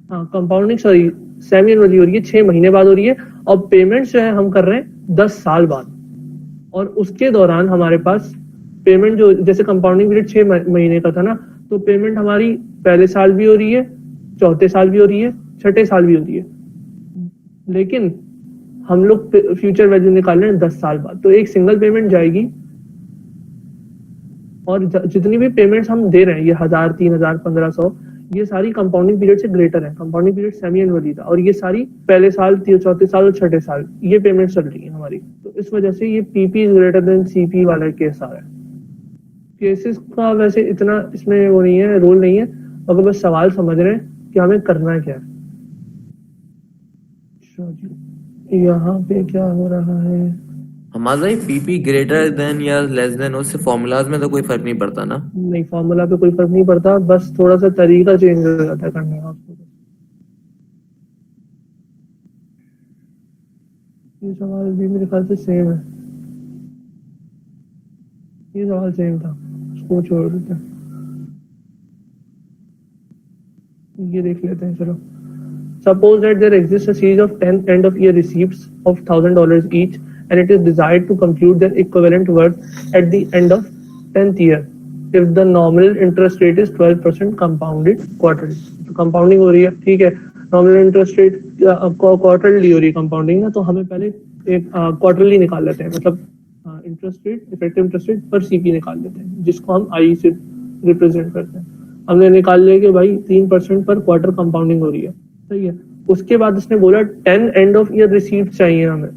हाँ कंपाउंडिंग सॉरी सेमी एनुअली हो रही है, 6 महीने बाद हो रही है, और पेमेंट्स जो है हम कर रहे हैं 10 साल बाद। और उसके दौरान हमारे पास पेमेंट जो, जैसे कंपाउंडिंग पीरियड 6 महीने का था ना, तो पेमेंट हमारी पहले साल भी हो रही है, चौथे साल भी हो रही है, छठे साल भी हो रही है, लेकिन हम लोग फ्यूचर वैल्यू निकाल रहे हैं 10 साल बाद। तो एक सिंगल पेमेंट जाएगी, और जितनी भी पेमेंट्स हम दे रहे हैं, ये 1000, 3000, 1500, ये सारी कंपाउंडिंग पीरियड से ग्रेटर है। कंपाउंडिंग पीरियड सेमी एनुअली था, और ये सारी पहले साल, चौथे साल और छठे साल ये पेमेंट चल रही है हमारी। तो इस वजह से ये पीपी ग्रेटर देन सीपी वाला केस आ रहा है। केसेस का वैसे इतना इसमें वो नहीं है, रोल नहीं है, अगर बस सवाल समझ रहे हैं कि हमें करना क्या है। यहाँ पे क्या हो रहा है, हमारा ये पीपी ग्रेटर देन या लेस देन, उससे फॉर्मूलाज में तो कोई फर्क नहीं पड़ता ना? नहीं, फॉर्मूला पे कोई फर्क नहीं पड़ता, बस थोड़ा सा तरीका चेंज हो जाता है करने का। ये सवाल भी मेरे ख्याल से सेम है, ये सवाल सेम था, उसको छोड़ देते हैं, ये देख लेते हैं। चलो, suppose that there exists a series of 10 end of year receipts of $1000 each, and it is desired to compute their equivalent worth at the end of 10th year if the nominal interest rate is 12% compounded quarterly। तो compounding हो रही है, ठीक है, nominal interest rate quarterly हो रही है compounding ना, तो हमें पहले एक क्वार्टरली निकाल लेते हैं, मतलब interest rate, effective interest rate पर सीपी निकाल लेते हैं, जिसको हम आई से रिप्रेजेंट करते हैं। हमने निकाल लिया कि भाई 3% पर क्वार्टर कंपाउंडिंग हो रही है, सही है। उसके बाद उसने बोला 10 एंड ऑफ ईयर रिसीप्ट चाहिए हमें,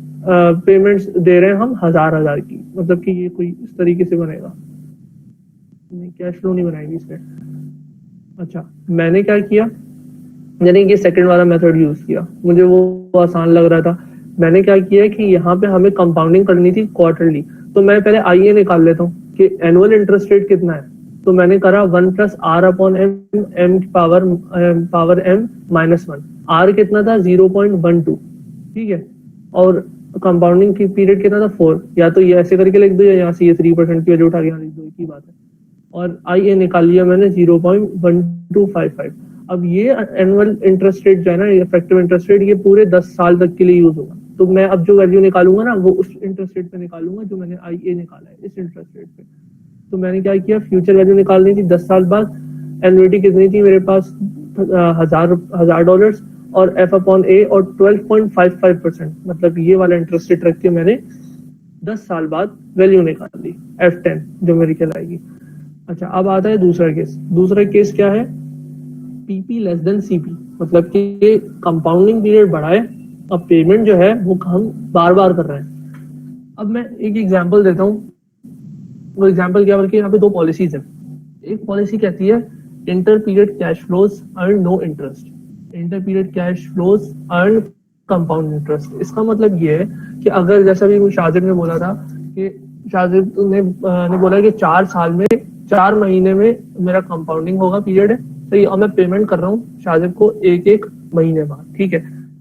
पेमेंट्स दे रहे हैं हम 1000 की, मतलब कि ये कोई इस तरीके से बनेगा नहीं, कैश फ्लो नहीं बनाएगी इसमें। अच्छा, मैंने क्या किया, मैंने ये सेकंड वाला मेथड यूज किया, मुझे वो आसान लग रहा था। मैंने क्या किया कि यहाँ पे हमें कंपाउंडिंग करनी थी क्वार्टरली, तो मैं पहले आईए निकाल लेता हूँ कि एनुअल इंटरेस्ट रेट कितना है। तो मैंने करा 1 + r/m, m की पावर m -1, r कितना था 0.12, ठीक है, और कंपाउंडिंग की पीरियड कितना था 4, या तो ये ऐसे करके लिख दो या यहाँ से ये 3% की वैल्यू उठा के यहाँ लिख दो, एक ही बात है। और आई निकाल लिया मैंने 0.1255। अब ये एनुअल इंटरेस्ट रेट जो है ना, इफेक्टिव इंटरेस्ट रेट, ये पूरे 10 साल तक के लिए यूज होगा। तो मैं अब जो वैल्यू निकालूंगा ना, वो उस इंटरेस्ट रेट पे निकालूंगा जो मैंने आई निकाला है, इस इंटरेस्ट रेट पे। तो मैंने क्या किया, फ्यूचर वैल्यू निकालनी थी 10 साल बाद, एनुइटी कितनी थी मेरे पास, $1000 और F/A और 12.55%, मतलब ये वाला इंटरेस्ट रेट रख के मैंने 10 साल बाद वैल्यू निकाल ली, F10 जो मेरी कहलाएगी। अच्छा, अब आता है दूसरा केस। दूसरा केस क्या है, पीपी लेस देन सीपी, मतलब कि कंपाउंडिंग पीरियड बढ़ा है, अब पेमेंट जो है वो हम बार बार कर रहे हैं। अब मैं एक एग्जांपल देता हूँ, वो एग्जांपल क्या, बल्कि यहाँ पे 2 पॉलिसीज है। एक पॉलिसी कहती है inter period cash flows earn no interest, inter period cash flows earn compound interest. इसका मतलब ये है कि अगर, जैसा भी शाजिब ने बोला था कि शाजिब ने बोला कि 4 साल में 4 महीने में मेरा कंपाउंडिंग होगा पीरियड है, सही, और मैं पेमेंट कर रहा हूँ शाजिब को एक महीने बाद, ठीक है।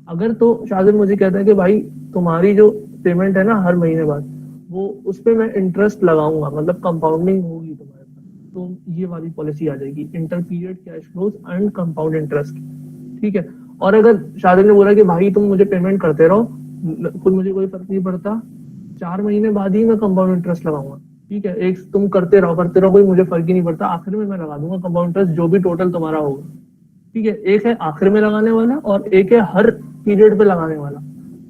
अगर तो शाजिब मुझे कहता है कि भाई तुम्हारी जो पेमेंट है ना हर महीने बाद, वो उस पर मैं इंटरेस्ट लगाऊंगा, मतलब कंपाउंडिंग होगी तुम्हारे पास, तो ये वाली पॉलिसी आ जाएगी, inter period cash flows and compound interest, ठीक है। और अगर शादी ने बोला कि भाई तुम मुझे पेमेंट करते रहो, खुद मुझे कोई फर्क नहीं पड़ता, 4 महीने बाद ही मैं कंपाउंड इंटरेस्ट लगाऊंगा, ठीक है, एक तुम करते रहो कोई मुझे फर्क ही नहीं पड़ता, आखिर में मैं लगा दूंगा कंपाउंड इंटरेस्ट जो भी टोटल तुम्हारा होगा, ठीक है। एक है आखिर में लगाने वाला और एक है हर पीरियड पे लगाने वाला।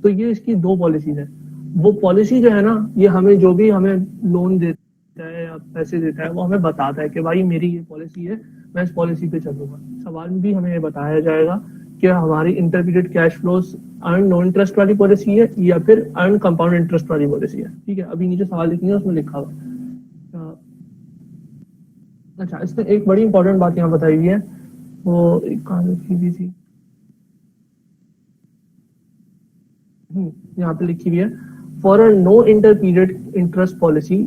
तो ये इसकी 2 पॉलिसीज है। वो पॉलिसी जो है ना, ये हमें जो भी हमें लोन देता है या पैसे देता है वो हमें बताता है कि भाई मेरी ये पॉलिसी है, मैं इस पॉलिसी पे चलूंगा। सवाल में भी हमें ये बताया जाएगा कि हमारी inter period cash flows earn no interest वाली पॉलिसी है या फिर अर्न कंपाउंड इंटरेस्ट वाली पॉलिसी है, ठीक है। अभी नीचे सवाल लिखेंगे उसमें लिखा हुआ है। अच्छा, इसमें एक बड़ी इंपॉर्टेंट बात यहाँ बताई हुई है, वो कहाँ लिखी हुई थी, यहाँ पे लिखी हुई है, for a no inter period interest policy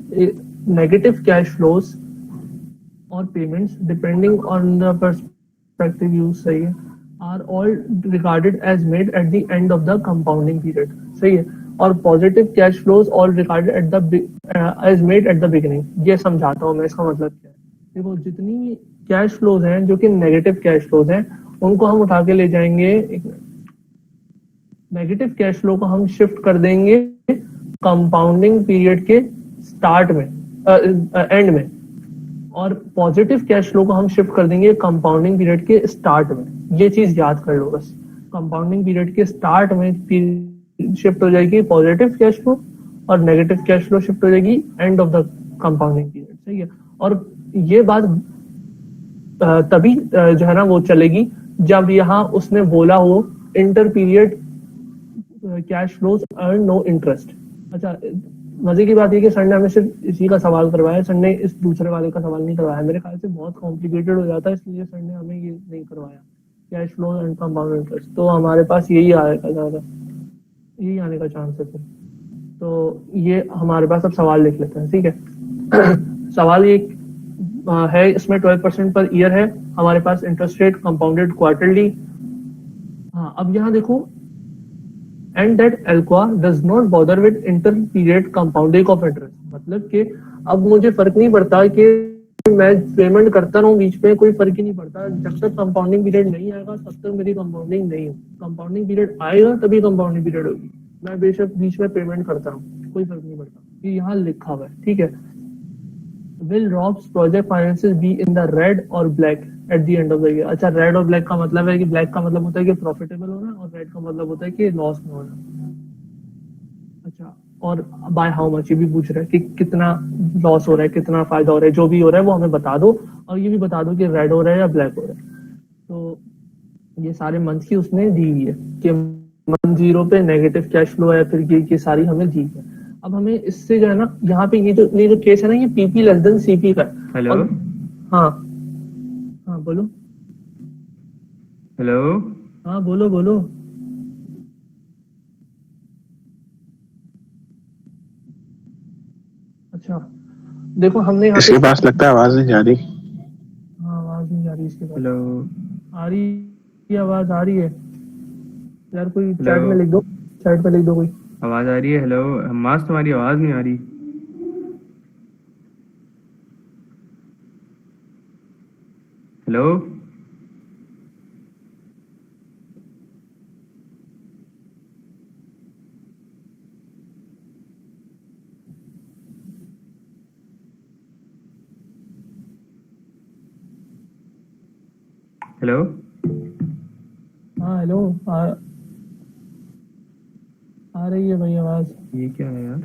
negative cash flows और payments depending on the perspective use, सही है, are all regarded as made at the end of the compounding period, सही है, और positive cash flows all regarded at the as made at the beginning. ये समझाता हूँ मैं, इसका मतलब क्या है। देखो, जितनी कैश फ्लोज हैं जो कि नेगेटिव कैश फ्लोज हैं उनको हम उठा के ले जाएंगे, नेगेटिव कैश फ्लो को हम शिफ्ट कर देंगे कंपाउंडिंग पीरियड के स्टार्ट में, एंड में, और पॉजिटिव कैश फ्लो को हम शिफ्ट कर देंगे कंपाउंडिंग पीरियड के स्टार्ट में। ये चीज याद कर लो बस, कंपाउंडिंग पीरियड के स्टार्ट में शिफ्ट हो जाएगी पॉजिटिव कैश फ्लो और नेगेटिव कैश फ्लो शिफ्ट हो जाएगी and of the compounding period, सही है। और ये बात तभी जो है ना वो चलेगी जब यहाँ उसने बोला हो inter period cash flows earn no interest. अच्छा, मजे की बात ये कि सर ने हमें सिर्फ इसी का सवाल करवाया, सर ने इस दूसरे वाले का सवाल नहीं करवाया। मेरे ख्याल से बहुत कॉम्प्लिकेटेड हो जाता है, इसलिए सर ने हमें ये नहीं करवाया, cash flow and compound interest. तो हमारे पास यही आएगा, ज्यादा यही आने का चांस है फिर। तो ये हमारे पास अब सवाल लिख लेते हैं, ठीक है। सवाल ये है, इसमें 12% पर ईयर है हमारे पास इंटरेस्ट रेट, कंपाउंडेड क्वार्टरली। हाँ, अब यहाँ देखो, and that Alcoa does not bother with inter period compounding of interest. मतलब कि अब मुझे फर्क नहीं पड़ता कि मैं पेमेंट करता रहूं बीच में, कोई फर्क ही नहीं पड़ता। जब तक कंपाउंडिंग पीरियड नहीं आएगा तब तक मेरी कंपाउंडिंग नहीं होगी, कंपाउंडिंग पीरियड आएगा तभी कंपाउंडिंग पीरियड होगी। मैं बेशक बीच में पेमेंट करता हूँ, कोई फर्क नहीं पड़ता। ये यहाँ लिखा हुआ है, ठीक है। Will Rob's project finances be in the red or black at the end of the year? अच्छा, रेड और ब्लैक का मतलब है कि ब्लैक का मतलब होता है कि प्रॉफिटेबल होना और रेड का मतलब होता है कि लॉस में होना। अच्छा, और बाय हाउ मच ये भी पूछ रहा है कि कितना लॉस हो रहा है, कितना फायदा हो रहा है, जो भी हो रहा है वो हमें बता दो, और ये भी बता दो कि रेड हो रहा है या ब्लैक हो रहा है। तो ये सारे मंथ की उसने दी हुई है कि मंथ 0 पे नेगेटिव कैश फ्लो है, फिर ये सारी हमें दी है। अब हमें इससे जो है ना, यहाँ पे ये जो केस है ना, ये पीपी लेस देन सीपी का है। हेलो, हाँ हाँ बोलो, हेलो, हाँ बोलो बोलो। अच्छा, देखो हमने यहाँ इसके पास लगता है आवाज नहीं जा रही। हाँ, आवाज नहीं आ रही इसके पास। हेलो, आ रही है, आवाज आ रही है यार, कोई चैट हेलो। में लिख दो, चैट में लिख दो कोई। आवाज आ रही है? हेलो हमास, तुम्हारी आवाज नहीं आ रही। हेलो, हेलो, हाँ हेलो, आ रही है भाई आवाज। ये क्या है यार?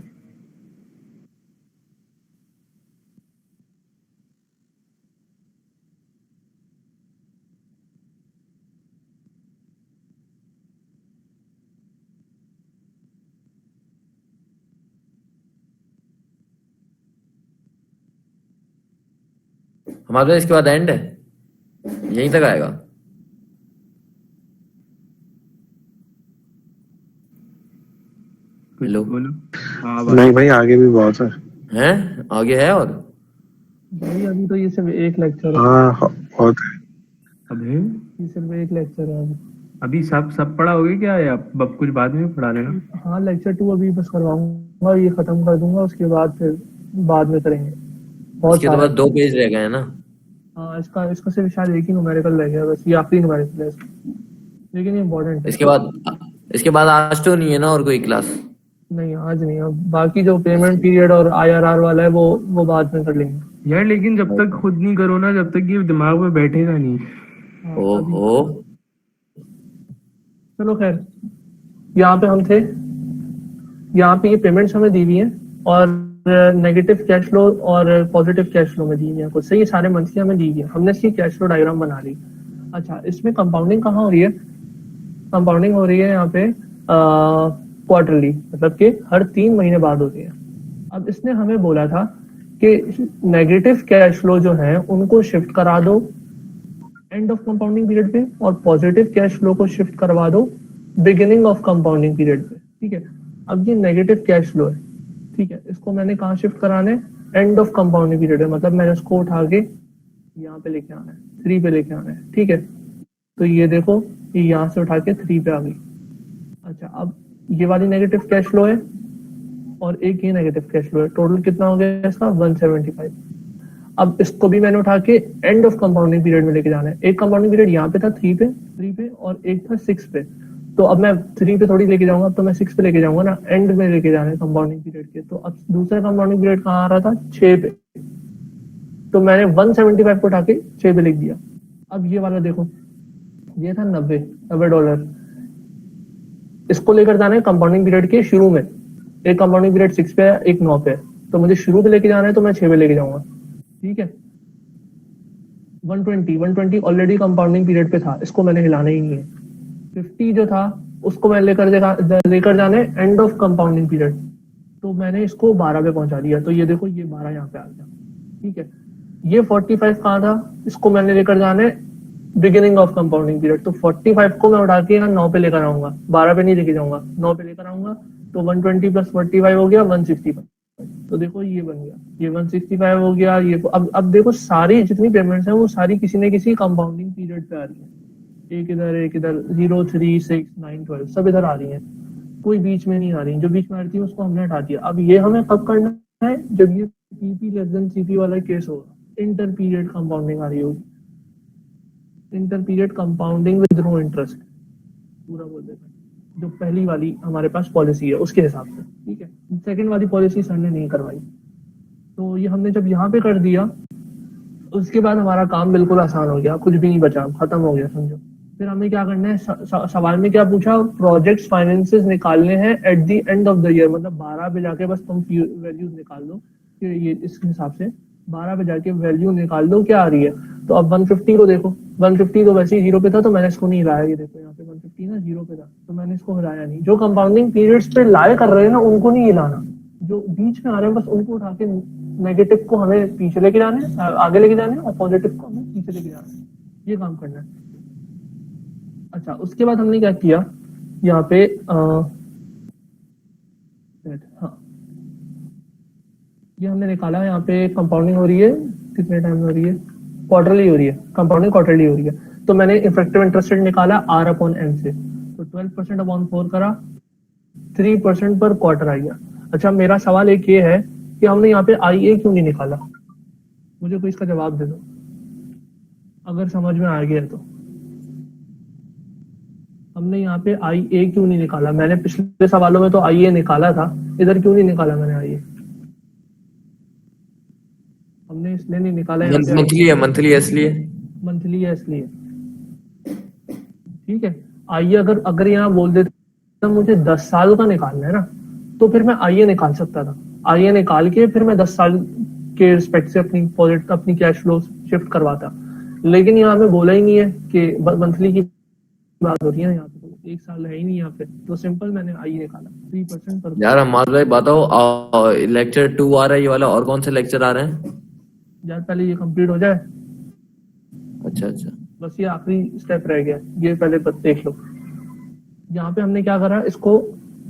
हमारे इसके बाद एंड है, यहीं तक आएगा। कुछ हेलो, बोलो। हाँ, नहीं भाई, आगे भी बहुत है। हैं आगे है और भाई अभी तो ये सिर्फ एक लेक्चर है, हाँ, बहुत है। अबे ये सिर्फ एक लेक्चर है अभी। अभी सब पढ़ा होगी क्या, या अब कुछ बाद में पढ़ा लेना? हाँ, लेक्चर 2 अभी बस करवाऊंगा, ये खत्म कर दूंगा, उसके बाद फिर बाद में करेंगे। बहुत इसके तो सारा बाद 2 पेज रह गए हैं ना। हाँ, इसका सिर्फ शायद एक ही न्यूमेरिकल रह गया बस, ये आखिरी न्यूमेरिकल है इसका। लेकिन ये इम्पोर्टेंट है। इसके बाद आज तो नहीं है ना और कोई क्लास? नहीं आज नहीं, अब बाकी जो पेमेंट पीरियड और IRR वाला है वो बाद में कर लेंगे। यार लेकिन जब तक खुद नहीं करो ना, जब तक ये दिमाग में बैठेगा नहीं। हाँ, ओहो, चलो खैर, यहाँ पे हम थे, यहाँ पे ये पेमेंट्स हमें दी हुई हैं और नेगेटिव कैश फ्लो और पॉजिटिव कैश फ्लो में दी हुई है कुछ सही, सारे मंथली हमें दी हुई है, हमने इसकी कैश फ्लो डायग्राम बना ली। अच्छा, इसमें कंपाउंडिंग कहाँ हो रही है? कंपाउंडिंग हो रही है यहाँ पे क्वार्टरली, मतलब कि हर 3 महीने बाद होती है। अब इसने हमें बोला था कि नेगेटिव कैश फ्लो जो है उनको शिफ्ट करा दो एंड ऑफ कंपाउंडिंग पीरियड पे और पॉजिटिव कैश फ्लो को शिफ्ट करवा दो बिगिनिंग ऑफ कंपाउंडिंग पीरियड पे। ठीक है, अब ये नेगेटिव कैश फ्लो है, ठीक है, इसको मैंने कहाँ शिफ्ट कराना है? एंड ऑफ कंपाउंडिंग पीरियड है, मतलब मैंने उसको उठा के यहाँ पे लेके आना है, 3 पे लेके आना है। ठीक है, तो ये देखो, ये यहाँ से उठा के 3 पे आ गई। अच्छा, अब ये वाली नेगेटिव कैश फ्लो है और एक ये नेगेटिव कैश फ्लो है, टोटल कितना हो गया इसका? 175। अब इसको भी मैंने उठा के एंड ऑफ कंपाउंडिंग पीरियड में लेके जाना है। एक कंपाउंडिंग पीरियड यहाँ पे था 3 पे और एक था 6 पे, तो अब मैं 3 पे थोड़ी लेके जाऊंगा, अब तो मैं 6 पे लेके जाऊंगा ना, एंड में लेके जाना है कंपाउंडिंग पीरियड के। तो अब दूसरा कंपाउंडिंग पीरियड कहाँ आ रहा था? 6 पे, तो मैंने 175 को उठा के 6 पे लिख दिया। अब ये वाला देखो, ये था $90, इसको लेकर जाना है कंपाउंडिंग पीरियड के शुरू में। एक कंपाउंडिंग पीरियड 6 पे है, एक 9 पे है, तो मुझे शुरू पे लेके जाना है, तो मैं 6 पे लेके जाऊंगा। ठीक है, 120 ऑलरेडी कंपाउंडिंग पीरियड पे था, इसको मैंने हिलाना ही नहीं है। 50 जो था उसको मैं लेकर जाना है एंड ऑफ कंपाउंडिंग पीरियड, तो मैंने इसको 12 पे पहुंचा दिया, तो ये देखो ये 12 यहाँ पे आ गया। ठीक है, ये 45 कहाँ था? इसको मैंने लेकर जाना है बिगिनिंग ऑफ कंपाउंडिंग पीरियड, तो 45 को मैं उठा के यहाँ 9 पे लेकर आऊंगा, 12 पे नहीं लेके जाऊंगा, 9 पे लेकर आऊंगा, तो 120 प्लस 45 हो गया 165। तो देखो ये बन गया, ये 165 हो गया। ये अब देखो सारी जितनी पेमेंट्स हैं वो सारी किसी न किसी कंपाउंडिंग पीरियड पे आ रही है, एक इधर 0, 3, 6, 9, 12 सब इधर आ रही है, कोई बीच में नहीं आ रही। जो बीच में आ रही है उसको हमने हटा दिया। अब ये हमें कब करना है? जब ये PP लेस देन CP वाला केस होगा, इंटर पीरियड कंपाउंडिंग आ रही होगी, inter period compounding with no interest पूरा बोल देता है, जो पहली वाली हमारे पास पॉलिसी है उसके हिसाब से। ठीक है, सेकंड वाली पॉलिसी सर ने नहीं करवाई, तो ये हमने जब यहाँ पे कर दिया उसके बाद हमारा काम बिल्कुल आसान हो गया, कुछ भी नहीं बचा, खत्म हो गया समझो। फिर हमें क्या करना है? सवाल में क्या पूछा? प्रोजेक्ट फाइनेंसेस निकालने हैं eight the end of the year, मतलब 12 पे जाके बस तुम वैल्यूज निकाल दो कि ये इस हिसाब से 12 पे जाके वैल्यू निकाल दो क्या आ रही है। तो अब 150 को देखो, 150 तो वैसे ही 0 पे था, तो मैंने इसको नहीं हिलाया। ये देखो यहाँ पे 150 ना 0 पे था, तो मैंने इसको हिलाया नहीं। जो कंपाउंडिंग पीरियड्स पे लाए कर रहे हैं ना उनको नहीं हिलाना, जो बीच में आ रहे हैं बस उनको उठा के नेगेटिव को हमें पीछे लेके जाना है, आगे लेके जाना है, और पॉजिटिव को हमें पीछे लेके जाना है, ये काम करना है। अच्छा, उसके बाद हमने क्या किया यहाँ पे हाँ, ये हमने निकाला यहाँ पे कंपाउंडिंग हो रही है कितने टाइम में हो रही है? क्वार्टरली हो रही है, कंपाउंडिंग क्वार्टरली हो रही है। तो मैंने इफेक्टिव इंटरेस्ट रेट निकाला R/M से, तो 12% अपॉन 4 करा, 3% पर क्वार्टर आ गया। अच्छा, मेरा सवाल एक ये है कि हमने यहाँ पे IA क्यों नहीं निकाला? मुझे कोई इसका जवाब दे दो अगर समझ में आ गया तो। हमने यहाँ पे IA क्यों नहीं निकाला? मैंने पिछले सवालों में तो IA निकाला था, इधर क्यों नहीं निकाला मैंने IA? हमने इसलिए नहीं निकाला, मंथली है, मंथली है इसलिए। मंथली है इसलिए। ठीक है, IA अगर यहाँ बोल देते तो मुझे 10 साल का निकालना है ना, तो फिर मैं IA निकाल सकता था। IA निकाल के फिर मैं 10 साल के रिस्पेक्ट से अपनी कैश फ्लो शिफ्ट करवाता, लेकिन यहाँ पे बोला ही नहीं है कि मंथली की बात हो रही है, यहाँ पे तो 1 साल है ही नहीं यहाँ पे, तो सिंपल मैंने IA निकाला 3% पर। यार हमारे भाई बताओ, लेक्चर 2 आ रहा है ये वाला, और कौन से लेक्चर आ रहे हैं? यार पहले ये कंप्लीट हो जाए। अच्छा, बस ये आखिरी स्टेप रह गया, ये पहले देख लो। यहाँ पे हमने क्या करा, इसको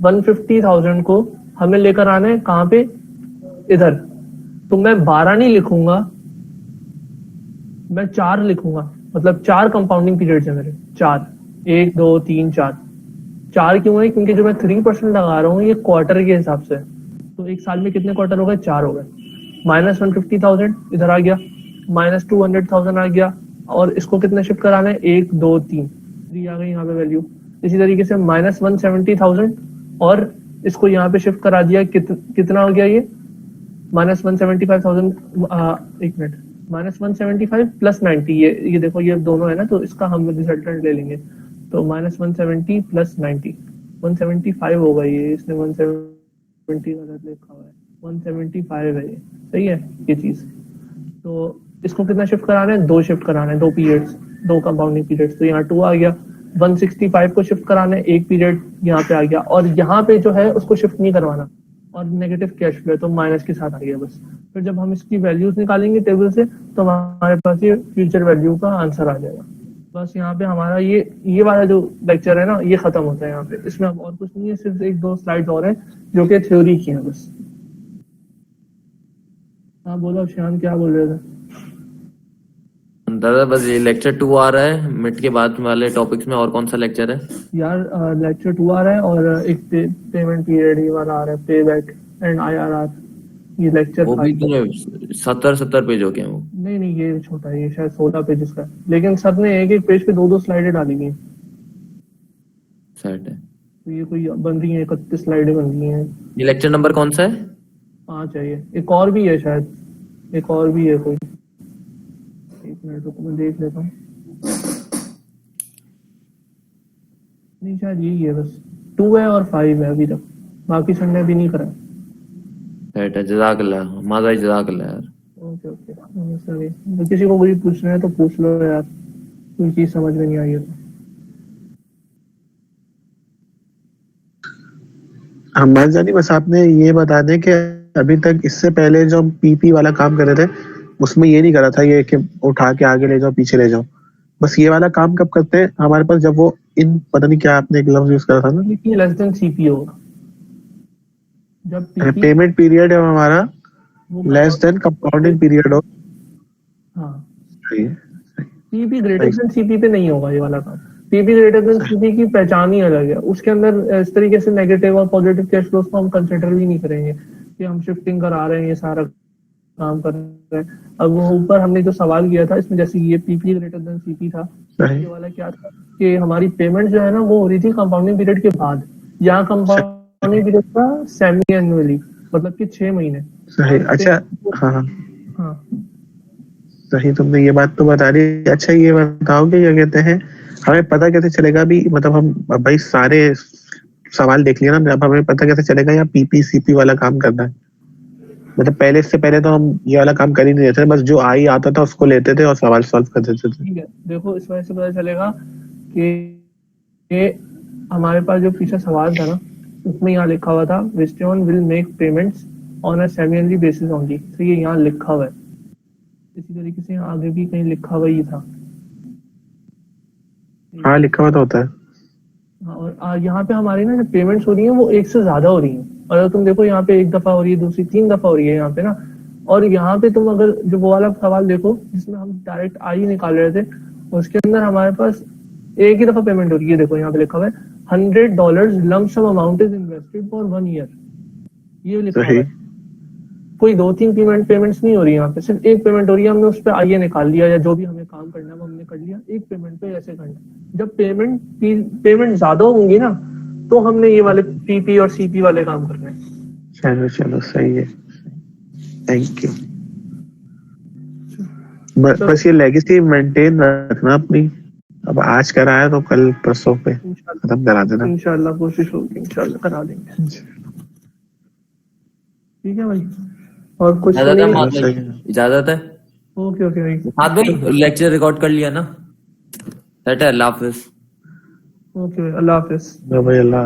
150,000 को हमें लेकर आना है कहाँ पे? इधर। तो मैं 12 नहीं लिखूंगा, मैं 4 लिखूंगा, मतलब 4 कंपाउंडिंग पीरियड्स है मेरे, 4, 1, 2, 3, 4 क्यों है? क्योंकि जो मैं 3% लगा रहा हूँ ये क्वार्टर के हिसाब से, तो 1 साल में कितने क्वार्टर हो गए? 4 हो गए। -150,000 इधर आ गया, -200,000 आ गया, और इसको कितने शिफ्ट कराना है? 1, 2, 3, 3 आ गई यहाँ पे वैल्यू। इसी तरीके से -170,000 और इसको यहाँ पे शिफ्ट करा दिया, कितना हो गया ये -175,000, एक मिनट, -175 + 90, ये देखो ये दोनों है ना, तो इसका हम रिजल्टेंट ले लेंगे। तो -170 + 90 175 होगा ये, इसने 170 गलत लिखा हुआ है, 175 है ये, सही है ये चीज। तो इसको कितना शिफ्ट कराना है, 2 शिफ्ट कराना है, 2 पीरियड्स, 2 कंपाउंडिंग पीरियड्स, तो यहाँ 2 आ गया। 165 को शिफ्ट कराना है, 1 पीरियड यहाँ पे आ गया, और यहाँ पे जो है उसको शिफ्ट नहीं करवाना, और नेगेटिव कैश फ्लो है तो माइनस के साथ आ गया बस। फिर जब हम इसकी वैल्यूज निकालेंगे टेबल से तो हमारे पास ये फ्यूचर वैल्यू का आंसर आ जाएगा। बस यहाँ पे हमारा ये वाला जो लेक्चर है ना, ये खत्म होता है यहाँ पे। इसमें अब और कुछ नहीं है, सिर्फ 1-2 स्लाइड्स और हैं जो कि थ्योरी की हैं बस। हाँ बोलो शान, क्या बोल रहे थे? दादा बस ये लेक्चर 2 आ रहा है, मिड के बाद वाले टॉपिक्स में और कौन सा लेक्चर है? यार लेक्चर 2 आ रहा है और एक पेमेंट पीरियड ये वाला आ रहा है, पे बैक एंड IRR, ये लेक्चर वो भी तो 70 पेज हो गए वो। नहीं ये छोटा है, ये शायद 16 पेजेस का है, लेकिन सर ने एक पेज पे 2 स्लाइडें डाली गई, सेट है। तो ये कोई बन रही है 31 स्लाइडें बन रही हैं। ये लेक्चर नंबर कौन सा है? 5 है ये, एक और भी है शायद, एक और भी है कोई, एक मिनट रुको मैं देख लेता हूँ। नहीं शायद यही है बस, 2 है और 5 है अभी तक, बाकी संडे भी नहीं करा। सेट है, जज़ाकल्लाह, माज़ा जज़ाकल्लाह यार। ओके सर, तो किसी को कोई पूछना है तो पूछ लो यार, कोई चीज समझ में नहीं आई है तो। हम जानी बस आपने ये बता दें कि अभी तक इससे पहले जो हम पीपी वाला काम कर रहे थे उसमें ये नहीं करा था ये कि उठा के आगे ले जाओ पीछे ले जाओ, बस ये वाला काम कब करते हैं हमारे पास, जब वो इन पता नहीं क्या आपने एक लफ्ज यूज करा था ना, PP लेस देन CP होगा, जब PP पेमेंट पीरियड है हमारा लेस देन कंपाउंडिंग पीरियड हो। हाँ, सही है। PP ग्रेटर देन CP पे नहीं होगा ये वाला काम। PP ग्रेटर देन CP की पहचान ही अलग है, उसके अंदर इस तरीके से नेगेटिव और पॉजिटिव कैश फ्लोज को हम कंसिडर भी नहीं करेंगे कि हम शिफ्टिंग करा रहे हैं, ये सारा काम कर रहे हैं। अब वो ऊपर हमने जो सवाल किया था इसमें, जैसे ये PP ग्रेटर देन CP था, ये वाला क्या था कि हमारी पेमेंट जो है ना वो हो रही थी कंपाउंडिंग पीरियड के बाद, यहाँ कंपाउंडिंग पीरियड था सेमी एनुअली, मतलब कि 6 महीने। सही, अच्छा हाँ सही, तुमने ये बात तो बता दी। अच्छा ये बताओ कि क्या कहते हैं, हमें पता कैसे चलेगा भी, मतलब हम भाई सारे सवाल देख लिया ना, अब हमें पता कैसे चलेगा यहाँ PP CP वाला काम करना है? मतलब पहले, इससे पहले तो हम ये वाला काम कर ही नहीं रहे थे, बस जो आई आता था उसको लेते थे और सवाल सॉल्व कर देते थे। ठीक है, देखो इस वजह से पता चलेगा कि हमारे पास जो पीछे सवाल था ना उसमें यहाँ लिखा हुआ था Wheatstone will make payments on a semi annually basis only, तो ये यहाँ लिखा हुआ है। इसी तरीके से आगे भी कहीं लिखा हुआ ही था। हाँ लिखा हुआ तो होता है। हाँ, और यहाँ पे हमारी ना जो पेमेंट्स हो रही हैं वो एक से ज्यादा हो रही हैं, और अगर तुम देखो यहाँ पे 1 दफा हो रही है, दूसरी 3 दफा हो रही है यहाँ पे ना, और यहाँ पे तुम अगर जो वो वाला सवाल देखो जिसमें हम डायरेक्ट आई निकाल रहे थे, उसके अंदर हमारे पास एक ही दफा पेमेंट हो रही है। देखो यहाँ पे लिखा हुआ है $100 lump sum amount is invested for 1 year, ये लिखा हुआ है। कोई 2-3 पेमेंट्स नहीं हो रही, यहाँ पे सिर्फ एक पेमेंट हो रही है, हमने उस पर आइए निकाल लिया, या जो भी हमें काम करना है वो हमने कर लिया, एक पेमेंट पे ऐसे करना। जब पेमेंट ज्यादा होंगी ना तो हमने ये वाले PP और CP वाले काम करने हैं। चलो सही है, थैंक यू। बस ये लेगेसी मेंटेन रखना अपनी, अब आज करा है तो कल परसों पे खत्म करा देना। इंशाल्लाह कोशिश होगी, इंशाल्लाह करा देंगे। ठीक है भाई, और कुछ इजाजत है। ओके भाई, हाँ भाई लेक्चर रिकॉर्ड कर लिया ना, सेट है, अल्लाह हाफिज। ओके भाई, अल्लाह हाफिज। भाई अल्लाह।